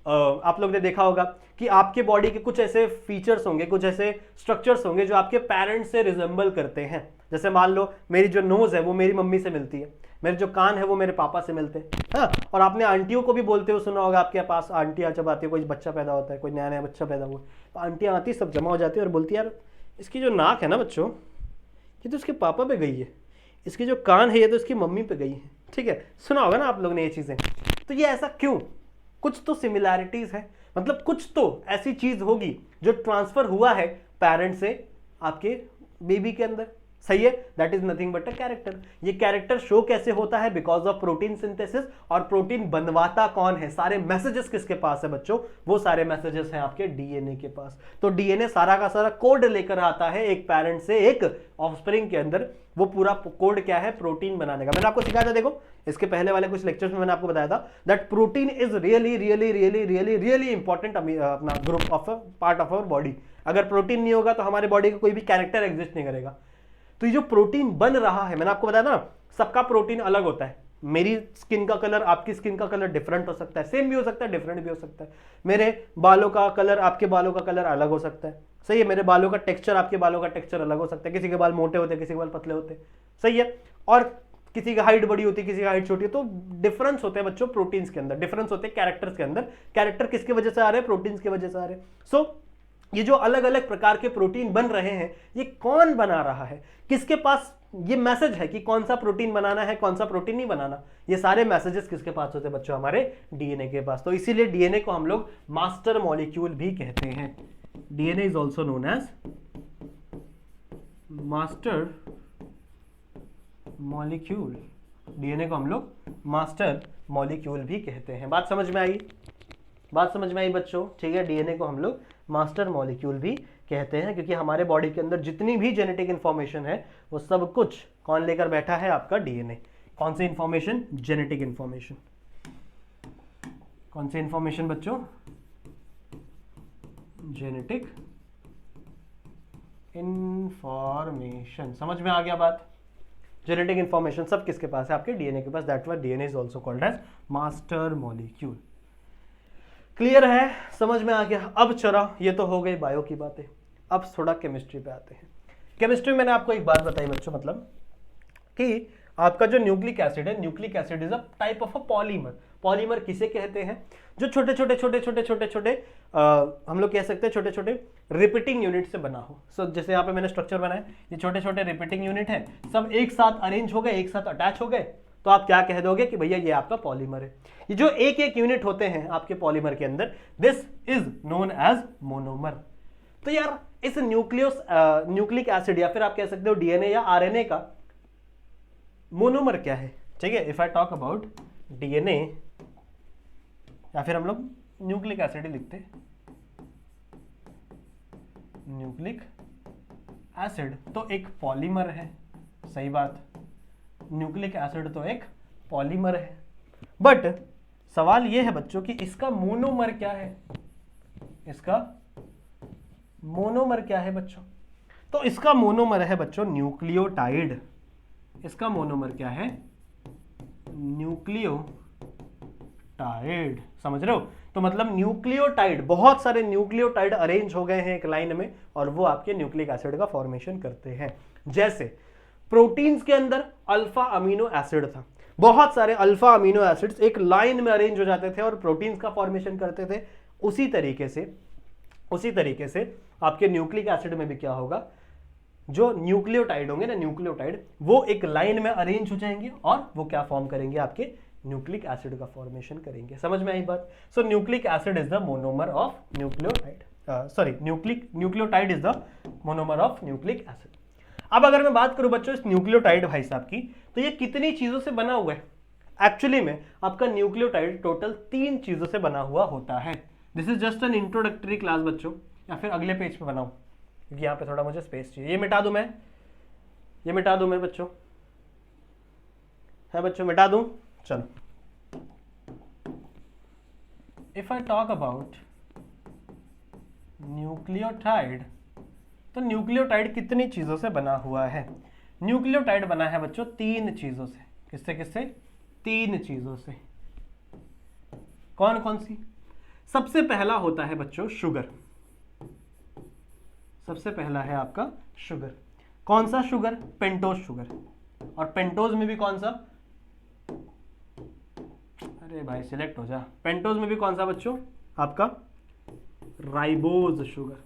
आप लोग ने देखा होगा कि आपके बॉडी के कुछ ऐसे फीचर्स होंगे, कुछ ऐसे स्ट्रक्चर्स होंगे जो आपके पेरेंट्स से रिजेंबल करते हैं। जैसे मान लो मेरी जो नोज है वो मेरी मम्मी से मिलती है, मेरे जो कान है वो मेरे पापा से मिलते हैं, हाँ। और आपने आंटियों को भी बोलते हुए सुना होगा, आपके पास आंटियां जब आती है, कोई बच्चा पैदा होता है, कोई नया नया बच्चा पैदा हुआ, तो आंटियां आती सब जमा हो जाती है और बोलती है यार इसकी जो नाक है ना बच्चों, ये तो उसके पापा पे गई है, इसकी जो कान है ये तो इसकी मम्मी पे गई है, ठीक है, सुना होगा ना आप लोग ने ये चीजें। तो ये ऐसा क्यों? कुछ तो सिमिलैरिटीज है, मतलब कुछ तो ऐसी चीज होगी जो ट्रांसफर हुआ है पेरेंट से आपके बेबी के अंदर, सही है। That is nothing but a character. ये कैरेक्टर शो कैसे होता है? Because of protein synthesis. और प्रोटीन बनवाता कौन है? सारे मैसेजेस किसके पास है बच्चों? वो सारे मैसेजेस हैं आपके डीएनए के पास। तो डीएनए सारा का सारा कोड लेकर आता है एक पेरेंट से एक ऑफस्प्रिंग के अंदर। वो पूरा कोड क्या है? प्रोटीन बनाने का। मैंने आपको सिखाया था, देखो इसके पहले वाले कुछ लेक्चर्स में मैंने आपको बताया था that protein is really really really really really important अपना group of part of our body. अगर प्रोटीन नहीं होगा तो हमारे बॉडी का कोई भी कैरेक्टर एग्जिस्ट नहीं करेगा। तो ये जो प्रोटीन बन रहा है, मैंने आपको बताया ना, सबका प्रोटीन अलग होता है। मेरी स्किन का कलर आपकी स्किन का कलर डिफरेंट हो सकता है, सेम भी हो सकता है, डिफरेंट भी हो सकता है। मेरे बालों का कलर आपके बालों का कलर अलग हो सकता है, सही है। मेरे बालों का टेक्सचर आपके बालों का टेक्सचर अलग हो सकता है। किसी के बाल मोटे होते हैं, किसी के बाल पतले होते हैं, सही है। और किसी की हाइट बड़ी होती है, किसी की हाइट छोटी है। तो डिफरेंस होते हैं बच्चों प्रोटीन्स के अंदर, डिफरेंस होते हैं कैरेक्टर्स के अंदर। कैरेक्टर किसकी वजह से आ रहे हैं? प्रोटीन्स की वजह से आ रहे हैं। सो ये जो अलग अलग प्रकार के प्रोटीन बन रहे हैं, ये कौन बना रहा है? किसके पास ये मैसेज है कि कौन सा प्रोटीन बनाना है, कौन सा प्रोटीन नहीं बनाना? ये सारे मैसेजेस किसके पास होते हैं बच्चों? हमारे डीएनए के पास। तो इसीलिए डीएनए को हम लोग मास्टर मॉलिक्यूल भी कहते हैं। DNA is also known as master molecule. DNA को हम लोग मास्टर मॉलिक्यूल भी कहते हैं। बात समझ में आई? बात समझ में आई बच्चों? ठीक है, डीएनए को हम लोग मास्टर मॉलिक्यूल भी कहते हैं क्योंकि हमारे बॉडी के अंदर जितनी भी जेनेटिक इंफॉर्मेशन है वो सब कुछ कौन लेकर बैठा है? आपका डीएनए। कौन सी इंफॉर्मेशन? Genetic information. कौन सी इंफॉर्मेशन बच्चों? Genetic information. समझ में आ गया बात? जेनेटिक इंफॉर्मेशन सब किसके पास है? आपके डीएनए के पास। That why DNA is also called as master molecule. Clear है? समझ में आ गया? अब चलो, ये तो हो गई बायो की बातें, अब थोड़ा केमिस्ट्री पे आते हैं। केमिस्ट्री में मैंने आपको एक बात बताई बच्चों, मतलब कि आपका जो न्यूक्लिक एसिड है, nucleic acid is a type of a polymer. Polymer किसे कहते हैं? जो छोटे छोटे छोटे छोटे छोटे छोटे हम लोग कह सकते हैं छोटे छोटे रिपीटिंग यूनिट से बना हो। सो जैसे यहाँ पे मैंने स्ट्रक्चर बनाया, ये छोटे छोटे रिपीटिंग यूनिट है, सब एक साथ अरेंज हो गए, एक साथ अटैच हो गए, तो आप क्या कह दोगे कि भैया ये आपका पॉलीमर है। ये जो एक एक यूनिट होते हैं आपके पॉलीमर के अंदर, this is known as monomer. तो यार इस न्यूक्लिक एसिड या फिर आप कह सकते हो डीएनए या आरएनए का मोनोमर क्या है? ठीक है, if I talk about DNA या फिर हम लोग न्यूक्लिक एसिड ही लिखते हैं, न्यूक्लिक एसिड तो एक पॉलीमर है, सही बात। न्यूक्लिक एसिड तो एक पॉलीमर है, बट सवाल ये है बच्चों कि इसका मोनोमर क्या है, इसका मोनोमर क्या है बच्चों? तो इसका मोनोमर है बच्चों न्यूक्लियोटाइड। इसका मोनोमर क्या है? न्यूक्लियोटाइड। समझ रहे हो? तो मतलब न्यूक्लियोटाइड, बहुत सारे न्यूक्लियोटाइड अरेंज हो गए हैं एक लाइन में और वो आपके न्यूक्लिक एसिड का फॉर्मेशन करते हैं। जैसे प्रोटीन्स के अंदर अल्फा अमीनो एसिड था, बहुत सारे अल्फा अमीनो एसिड्स एक लाइन में अरेंज हो जाते थे और प्रोटीन्स का फॉर्मेशन करते थे। उसी तरीके से आपके न्यूक्लिक एसिड में भी क्या होगा, जो न्यूक्लियोटाइड होंगे ना, न्यूक्लियोटाइड वो एक लाइन में अरेंज हो जाएंगे और वो क्या फॉर्म करेंगे, आपके न्यूक्लिक एसिड का फॉर्मेशन करेंगे। समझ में आई बात? So nucleic acid is the monomer of nucleotide, nucleotide is the monomer of nucleic acid. अब अगर मैं बात करूं बच्चों इस न्यूक्लियोटाइड भाई साहब की, तो ये कितनी चीजों से बना हुआ है? एक्चुअली में आपका न्यूक्लियोटाइड टोटल 3 चीजों से बना हुआ होता है। This is just an introductory class बच्चों, या फिर अगले पेज पे बनाऊं क्योंकि यहाँ पे थोड़ा मुझे स्पेस चाहिए। ये मिटा दूं मैं बच्चों, है बच्चों मिटा दूं? चलो, if I talk about nucleotide, तो न्यूक्लियोटाइड कितनी चीजों से बना हुआ है? न्यूक्लियोटाइड बना है बच्चों 3 चीजों से। किससे? 3 चीजों से। कौन कौन सी? सबसे पहला होता है बच्चों शुगर। सबसे पहला है आपका शुगर। कौन सा शुगर? Pentose sugar. और पेंटोज में भी कौन सा? अरे भाई सिलेक्ट हो जा। पेंटोज में भी कौन सा बच्चों? आपका ribose sugar.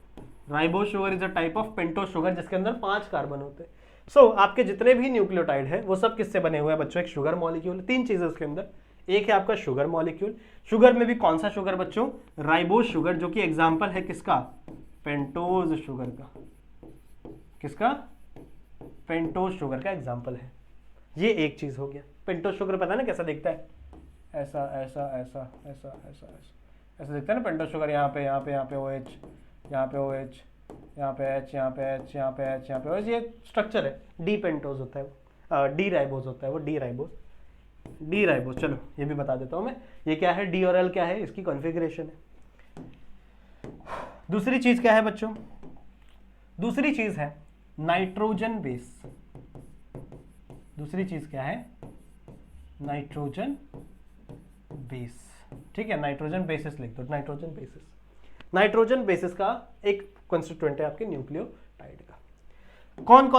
Ribose sugar is a type of pentose sugar जिसके अंदर 5 कार्बन होते हैं। सो आपके जितने भी न्यूक्लियोटाइड है वो सब किससे बने हुए हैं बच्चों? एक शुगर मॉलिक्यूल। 3 चीजें उसके अंदर। एक है आपका शुगर मॉलिक्यूल। शुगर में भी कौन सा शुगर बच्चों? राइबोज शुगर, जो कि एग्जाम्पल है किसका? पेंटोज शुगर का। किसका? पेंटोज शुगर का एग्जाम्पल है। ये एक चीज हो गया। पेंटोज शुगर पता है ना कैसा दिखता है? ऐसा ऐसा ऐसा ऐसा ऐसा ऐसा ऐसा दिखता है ना पेंटोज शुगर। यहाँ पे OH, यहाँ पे OH, यहाँ पे H, यहाँ पे H, यहाँ पे H, यहाँ पे OH। ये स्ट्रक्चर है। डी पेंटोज होता है वो, डी राइबोज होता है वो, डी राइबोज। चलो ये भी बता देता हूँ मैं। ये क्या है? डी और एल क्या है? इसकी कॉन्फ़िगरेशन है। दूसरी चीज क्या है बच्चों? दूसरी चीज है नाइट्रोजन बेस। दूसरी चीज क्या है? Nitrogen base. ठीक है, नाइट्रोजन बेसिस लिख दो। नाइट्रोजन बेसिस का एक कॉन्स्टिट्यूएंट है आपके न्यूक्लियोटाइड का। कौन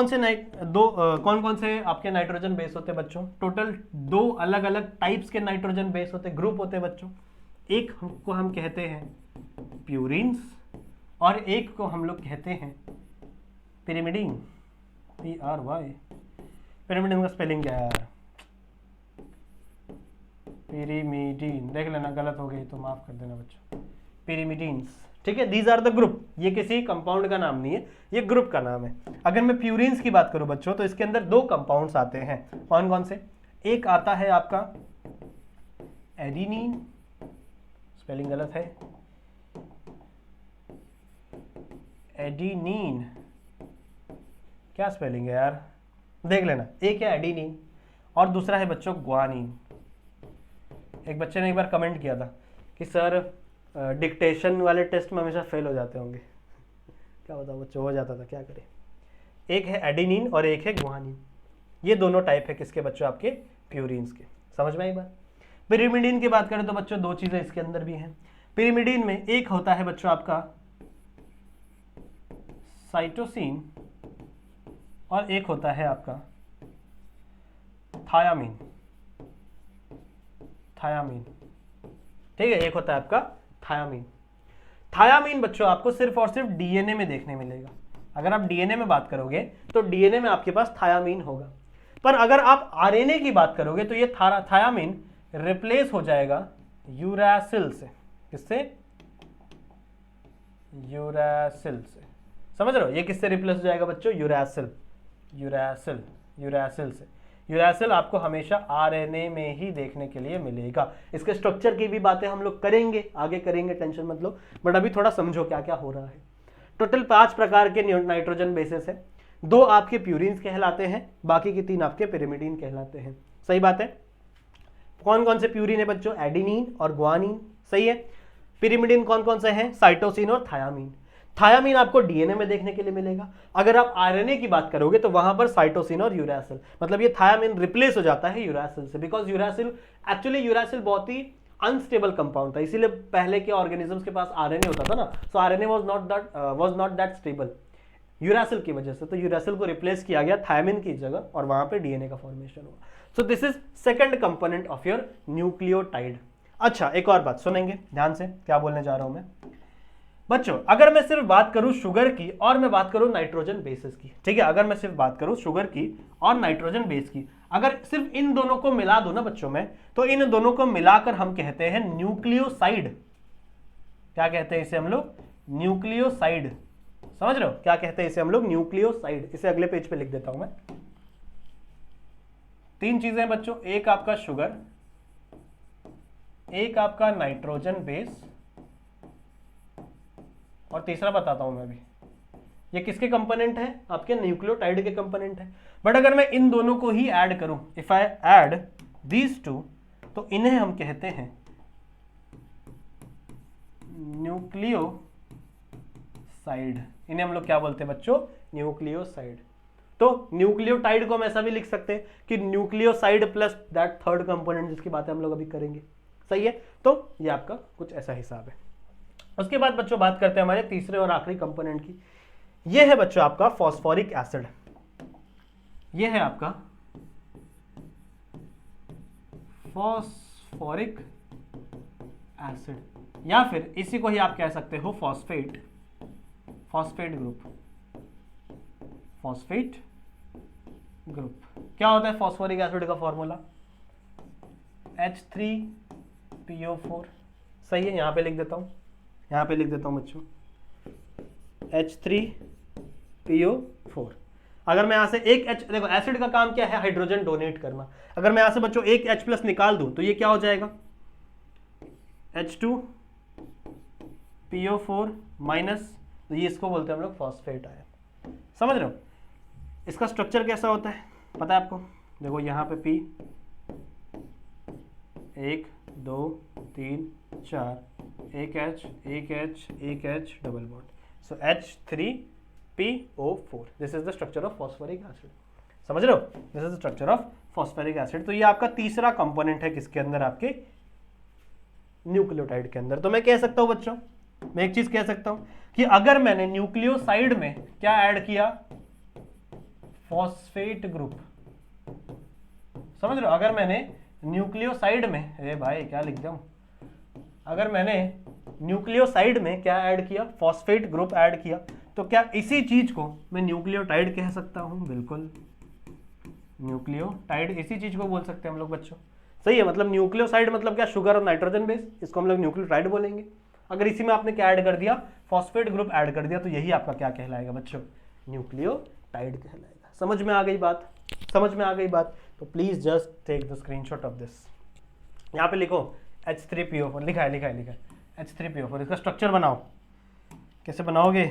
कौन से आपके नाइट्रोजन बेस होते हैं बच्चों? टोटल 2 अलग अलग टाइप्स के नाइट्रोजन बेस होते हैं, ग्रुप होते हैं बच्चों। एक को हम कहते हैं प्यूरिन्स और एक को हम लोग कहते हैं पिरिमिडीन। PRY। पिरिमिडीन का स्पेलिंग क्या है यार? पिरिमिडीन। देख लेना, गलत हो गई तो माफ कर देना बच्चों। पिरिमिडीन्स। ठीक है, दीज आर द ग्रुप। ये किसी कंपाउंड का नाम नहीं है, ये ग्रुप का नाम है। अगर मैं प्यूरिन्स की बात करूं बच्चों, तो इसके अंदर 2 कंपाउंड्स आते हैं। कौन कौन से? एक आता है आपका एडिनिन। स्पेलिंग गलत है, एडिनिन। क्या स्पेलिंग है यार? देख लेना। एक है एडिनिन और दूसरा है बच्चों ग्वानिन। एक बच्चे ने एक बार कमेंट किया था कि सर डिक्टेशन वाले टेस्ट में हमेशा फेल हो जाते होंगे। क्या बताओ बच्चों, हो जाता था, क्या करें। एक है एडिनिन और एक है ग्वानिन। ये दोनों टाइप है किसके बच्चों? आपके प्यूरिन्स के। समझ में आई बात? पिरिमिडीन की बात करें तो बच्चों 2 चीजें इसके अंदर भी हैं। पिरिमिडीन में एक होता है बच्चों आपका साइटोसिन और एक होता है आपका थायामीन। ठीक है, एक होता है आपका थायामीन। थायामीन बच्चों आपको सिर्फ और सिर्फ डीएनए में देखने मिलेगा। अगर आप डीएनए में बात करोगे तो डीएनए में आपके पास थायामीन होगा, पर अगर आप आरएनए की बात करोगे तो ये थायामीन रिप्लेस हो जाएगा यूरासिल से। किससे? यूरासिल से। समझ रहे हो? ये किससे रिप्लेस हो जाएगा बच्चों? यूरासिल से। यूरासिल आपको हमेशा आरएनए में ही देखने के लिए मिलेगा। इसके स्ट्रक्चर की भी बातें हम लोग करेंगे, आगे करेंगे, टेंशन मत लो। बट अभी थोड़ा समझो क्या क्या हो रहा है। टोटल 5 प्रकार के नाइट्रोजन बेसेस है। 2 आपके प्यूरिन्स कहलाते हैं, बाकी के 3 आपके पिरिमिडीन कहलाते हैं। सही बात है। कौन कौन से प्यूरिन है बच्चों? एडेनिन और ग्वानिन। सही है। पिरिमिडीन कौन कौन से हैं? साइटोसिन और थायामीन। थायामीन आपको डीएनए में देखने के लिए मिलेगा। अगर आप आरएनए की बात करोगे तो वहां पर साइटोसिन और यूरासिल, मतलब ये थायामीन रिप्लेस हो जाता है यूरासिल से, बिकॉज यूरासिल बहुत ही अनस्टेबल कंपाउंड था, इसीलिए पहले के ऑर्गेनिजम्स के पास आरएनए होता था ना, सो RNA was not that stable uracil की वजह से, तो यूरासिल को रिप्लेस किया गया थायामीन की जगह और वहां पे डीएनए का फॉर्मेशन हुआ। So this is second component of your nucleotide. अच्छा, एक और बात सुनेंगे ध्यान से, क्या बोलने जा रहा हूं मैं बच्चों। अगर मैं सिर्फ बात करूं शुगर की और मैं बात करूं नाइट्रोजन बेसिस की, ठीक है, अगर मैं सिर्फ बात करूं शुगर की और नाइट्रोजन बेस की, अगर सिर्फ इन दोनों को मिला दूं ना बच्चों में, तो इन दोनों को मिलाकर हम कहते हैं न्यूक्लियोसाइड। क्या कहते हैं इसे हम लोग? न्यूक्लियोसाइड। समझ रहे हो क्या कहते हैं इसे हम लोग? न्यूक्लियोसाइड। इसे अगले पेज पे लिख देता हूं मैं। 3 चीजें हैं बच्चों, एक आपका शुगर, एक आपका नाइट्रोजन बेस, और तीसरा बताता हूं मैं अभी। ये किसके कंपोनेंट है? आपके न्यूक्लियोटाइड के कंपोनेंट है। बट अगर मैं इन दोनों को ही ऐड करूं, if I add these two, तो इन्हें हम कहते हैं न्यूक्लियोसाइड। इन्हें हम लोग क्या बोलते हैं बच्चों? न्यूक्लियोसाइड। तो न्यूक्लियोटाइड को हम ऐसा भी लिख सकते हैं कि nucleoside plus that third component, जिसकी बातें हम लोग अभी करेंगे। सही है। तो ये आपका कुछ ऐसा हिसाब है। उसके बाद बच्चों बात करते हैं हमारे तीसरे और आखिरी कंपोनेंट की। ये है बच्चों आपका फॉस्फोरिक एसिड। ये है आपका फॉस्फोरिक एसिड, या फिर इसी को ही आप कह सकते हो फॉस्फेट ग्रुप। फॉस्फेट ग्रुप क्या होता है फॉस्फोरिक एसिड का फॉर्मूला? H3PO4। सही है, यहां पे लिख देता हूं, बच्चों H3PO4। अगर मैं यहां से एक H, देखो एसिड का काम क्या है? हाइड्रोजन डोनेट करना। अगर मैं यहां से बच्चों एक H प्लस निकाल दूं तो ये क्या हो जाएगा? H2PO4 माइनस, तो ये इसको बोलते हैं हम लोग फॉस्फेट आयन। समझ रहे हो? इसका स्ट्रक्चर कैसा होता है पता है आपको? देखो यहाँ पे P 1 2 3 4, एक H double bond, so H3PO4। This is the structure of phosphoric acid. समझ रहे हो? This is the structure of phosphoric acid. तो ये आपका तीसरा कंपोनेंट है किसके अंदर? आपके न्यूक्लियोटाइड के अंदर। तो मैं कह सकता हूं बच्चों, मैं एक चीज कह सकता हूं कि अगर मैंने न्यूक्लियोसाइड में क्या ऐड किया? Phosphate group. समझ रहे हो? अगर मैंने न्यूक्लियोसाइड में, अरे भाई क्या लिख दूं, अगर मैंने न्यूक्लियोसाइड में क्या ऐड किया? फॉस्फेट ग्रुप ऐड किया, तो क्या इसी चीज को मैं न्यूक्लियोटाइड कह सकता हूं? बिल्कुल, न्यूक्लियोटाइड इसी चीज को बोल सकते हैं हम लोग बच्चों। सही है। मतलब न्यूक्लियोसाइड मतलब क्या? शुगर और नाइट्रोजन बेस, इसको हम लोग न्यूक्लियोटाइड बोलेंगे। अगर इसी में आपने क्या ऐड कर दिया? फॉस्फेट ग्रुप ऐड कर दिया, तो यही आपका क्या कहलाएगा बच्चों? न्यूक्लियोटाइड कहलाएगा। समझ में आ गई बात? तो please just take the screenshot of this. यहाँ पे लिखो H3PO4, लिखा है H3PO4। इसका स्ट्रक्चर बनाओ। कैसे बनाओगे?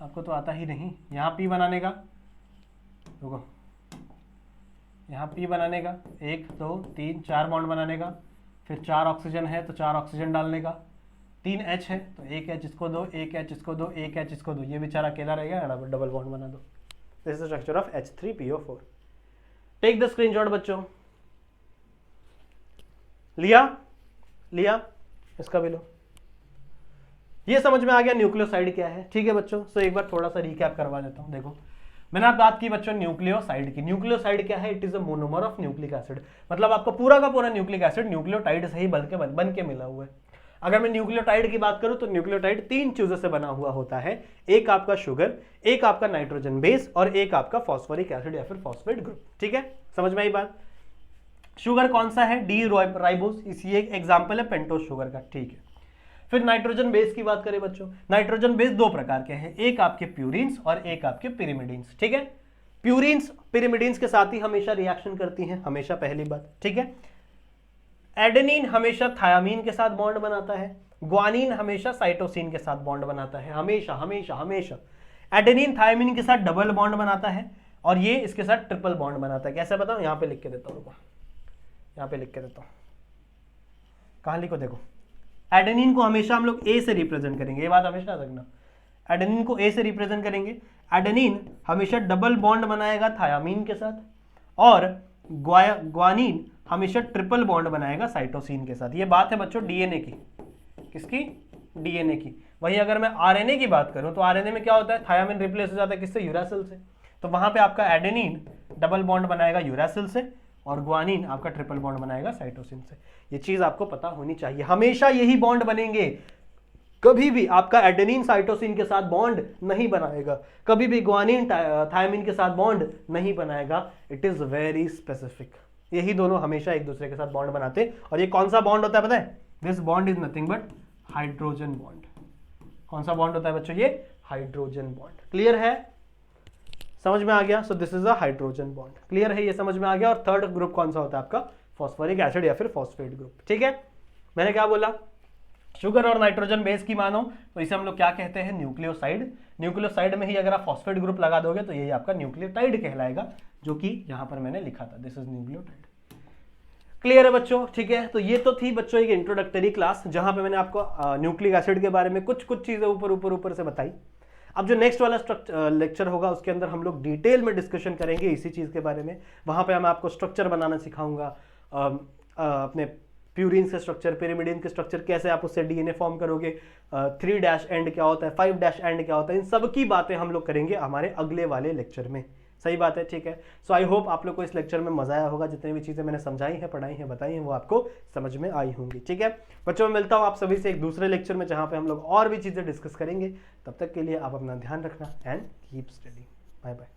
आपको तो आता ही नहीं। यहाँ P बनाने का, रुको, यहाँ P बनाने का 1 2 3 4 बॉन्ड बनाने का, फिर 4 ऑक्सीजन है तो 4 ऑक्सीजन डालने का, 3 H है तो 1 H इसको दो, 1 H इसको दो, 1 H इसको दो, ये बेचारा अकेला रहेगा, डबल बॉन्ड बना दो। This is the structure of H3PO4। Take the screenshot बच्चों। लिया इसका भी लो। ये समझ में आ गया न्यूक्लियोसाइड क्या है? ठीक है बच्चों। सो एक बार थोड़ा सा रिकैप करवा देता हूं। देखो मैंने आप बात की बच्चों न्यूक्लियोसाइड की। न्यूक्लियोसाइड क्या है? It is a monomer of nucleic acid. मतलब आपका पूरा का पूरा न्यूक्लिक एसिड न्यूक्लियोटाइड से ही बन के मिला हुआ है। अगर मैं न्यूक्लियोटाइड की बात करूं तो न्यूक्लियोटाइड 3 चीजों से बना हुआ होता है। एक आपका शुगर, एक आपका नाइट्रोजन बेस, और एक आपका फॉस्फोरिक एसिड या फिर फॉस्फेट ग्रुप। ठीक है, समझ में आई बात? शुगर कौन सा है? डी राइबोस, इसी एक एग्जांपल है पेंटोस शुगर का। ठीक है। फिर नाइट्रोजन बेस की बात करें बच्चों, नाइट्रोजन बेस 2 प्रकार के हैं, एक आपके प्यूरिन्स और एक आपके पिरिमिडीन्स। ठीक है। प्यूरिन्स पिरिमिडीन्स के साथ ही हमेशा रिएक्शन करती हैं, हमेशा, पहली बात। ठीक है। एडेनिन हमेशा थायामीन के साथ बॉन्ड बनाता है, ग्वानिन हमेशा साइटोसिन के साथ बॉन्ड बनाता है, हमेशा। एडेनिन थायमिन के साथ डबल बॉन्ड बनाता है और ये इसके साथ ट्रिपल बॉन्ड बनाता है। कैसे बताऊं, यहां पे लिख के देता हूं, यहां पे लिख के देता हूं, कहां लिखो, देखो एडेनिन को हमेशा हम लोग ए से रिप्रेजेंट करेंगे, ये बात हमेशा रखना, एडेनिन को ए से रिप्रेजेंट करेंगे। एडेनिन हमेशा डबल बॉन्ड बनाएगा थायामीन के साथ और ग्वानिन हमेशा ट्रिपल बॉन्ड बनाएगा साइटोसिन के साथ। ये बात है बच्चों डीएनए की, किसकी, डीएनए की। वहीं अगर मैं आरएनए की बात करूं तो आरएनए में क्या होता है, थायामीन रिप्लेस हो जाता है किससे, यूरासिल से। तो वहां पे आपका एडेनिन डबल बॉन्ड बनाएगा यूरासिल से और ग्वानिन आपका ट्रिपल बॉन्ड बनाएगा साइटोसिन से। ये चीज आपको पता होनी चाहिए, हमेशा यही बॉन्ड बनेंगे, कभी भी आपका एडेनिन साइटोसिन के साथ बॉन्ड नहीं बनाएगा, कभी भी ग्वानिन थायमिन के साथ बॉन्ड नहीं बनाएगा। इट इज वेरी स्पेसिफिक, यही दोनों हमेशा एक दूसरे के साथ बॉन्ड बनाते। और ये कौन सा बॉन्ड होता है पता है, this bond is nothing but hydrogen bond. कौन सा बॉन्ड होता है बच्चों, ये हाइड्रोजन बॉन्ड। क्लियर है, समझ में आ गया। So this is a hydrogen bond, clear है, ये समझ में आ गया। और थर्ड ग्रुप कौन सा होता है आपका, फॉस्फोरिक एसिड या फिर फॉस्फेट ग्रुप। ठीक है, मैंने क्या बोला, शुगर और नाइट्रोजन बेस की मानो तो इसे हम लोग क्या कहते हैं, न्यूक्लियोसाइड। न्यूक्लियोसाइड में ही अगर आप फॉस्फेट ग्रुप लगा दोगे तो यही आपका न्यूक्लियोटाइड कहलाएगा, जो कि यहां पर मैंने लिखा था, दिस इज न्यूक्लियोटाइड। क्लियर है बच्चों, ठीक है। तो ये तो थी बच्चों एक इंट्रोडक्टरी क्लास, जहां पे मैंने आपको न्यूक्लिक एसिड के बारे में कुछ चीजें ऊपर से बताई। अब जो नेक्स्ट वाला लेक्चर होगा उसके अंदर हम लोग डिटेल में डिस्कशन करेंगे इसी चीज के बारे में। वहां पे मैं आपको स्ट्रक्चर बनाना सिखाऊंगा, अपने प्यूरिन के स्ट्रक्चर, पिरिमिडिन के स्ट्रक्चर, कैसे आप उससे डीएनए फॉर्म करोगे, 3' एंड क्या होता है, 5' एंड क्या होता है, इन सब की बातें हम लोग करेंगे हमारे अगले वाले लेक्चर में। सही बात है, ठीक है। सो आई होप आप लोग को इस लेक्चर में मजा आया होगा, जितनी भी चीजें मैंने समझाई हैं, पढ़ाई हैं, बताई हैं, वो आपको समझ में आई होंगी। ठीक है बच्चों, मैं मिलता हूँ आप सभी से एक दूसरे लेक्चर में, जहां पे हम लोग और भी चीजें डिस्कस करेंगे। तब तक के लिए आप अपना ध्यान रखना and keep study. Bye bye.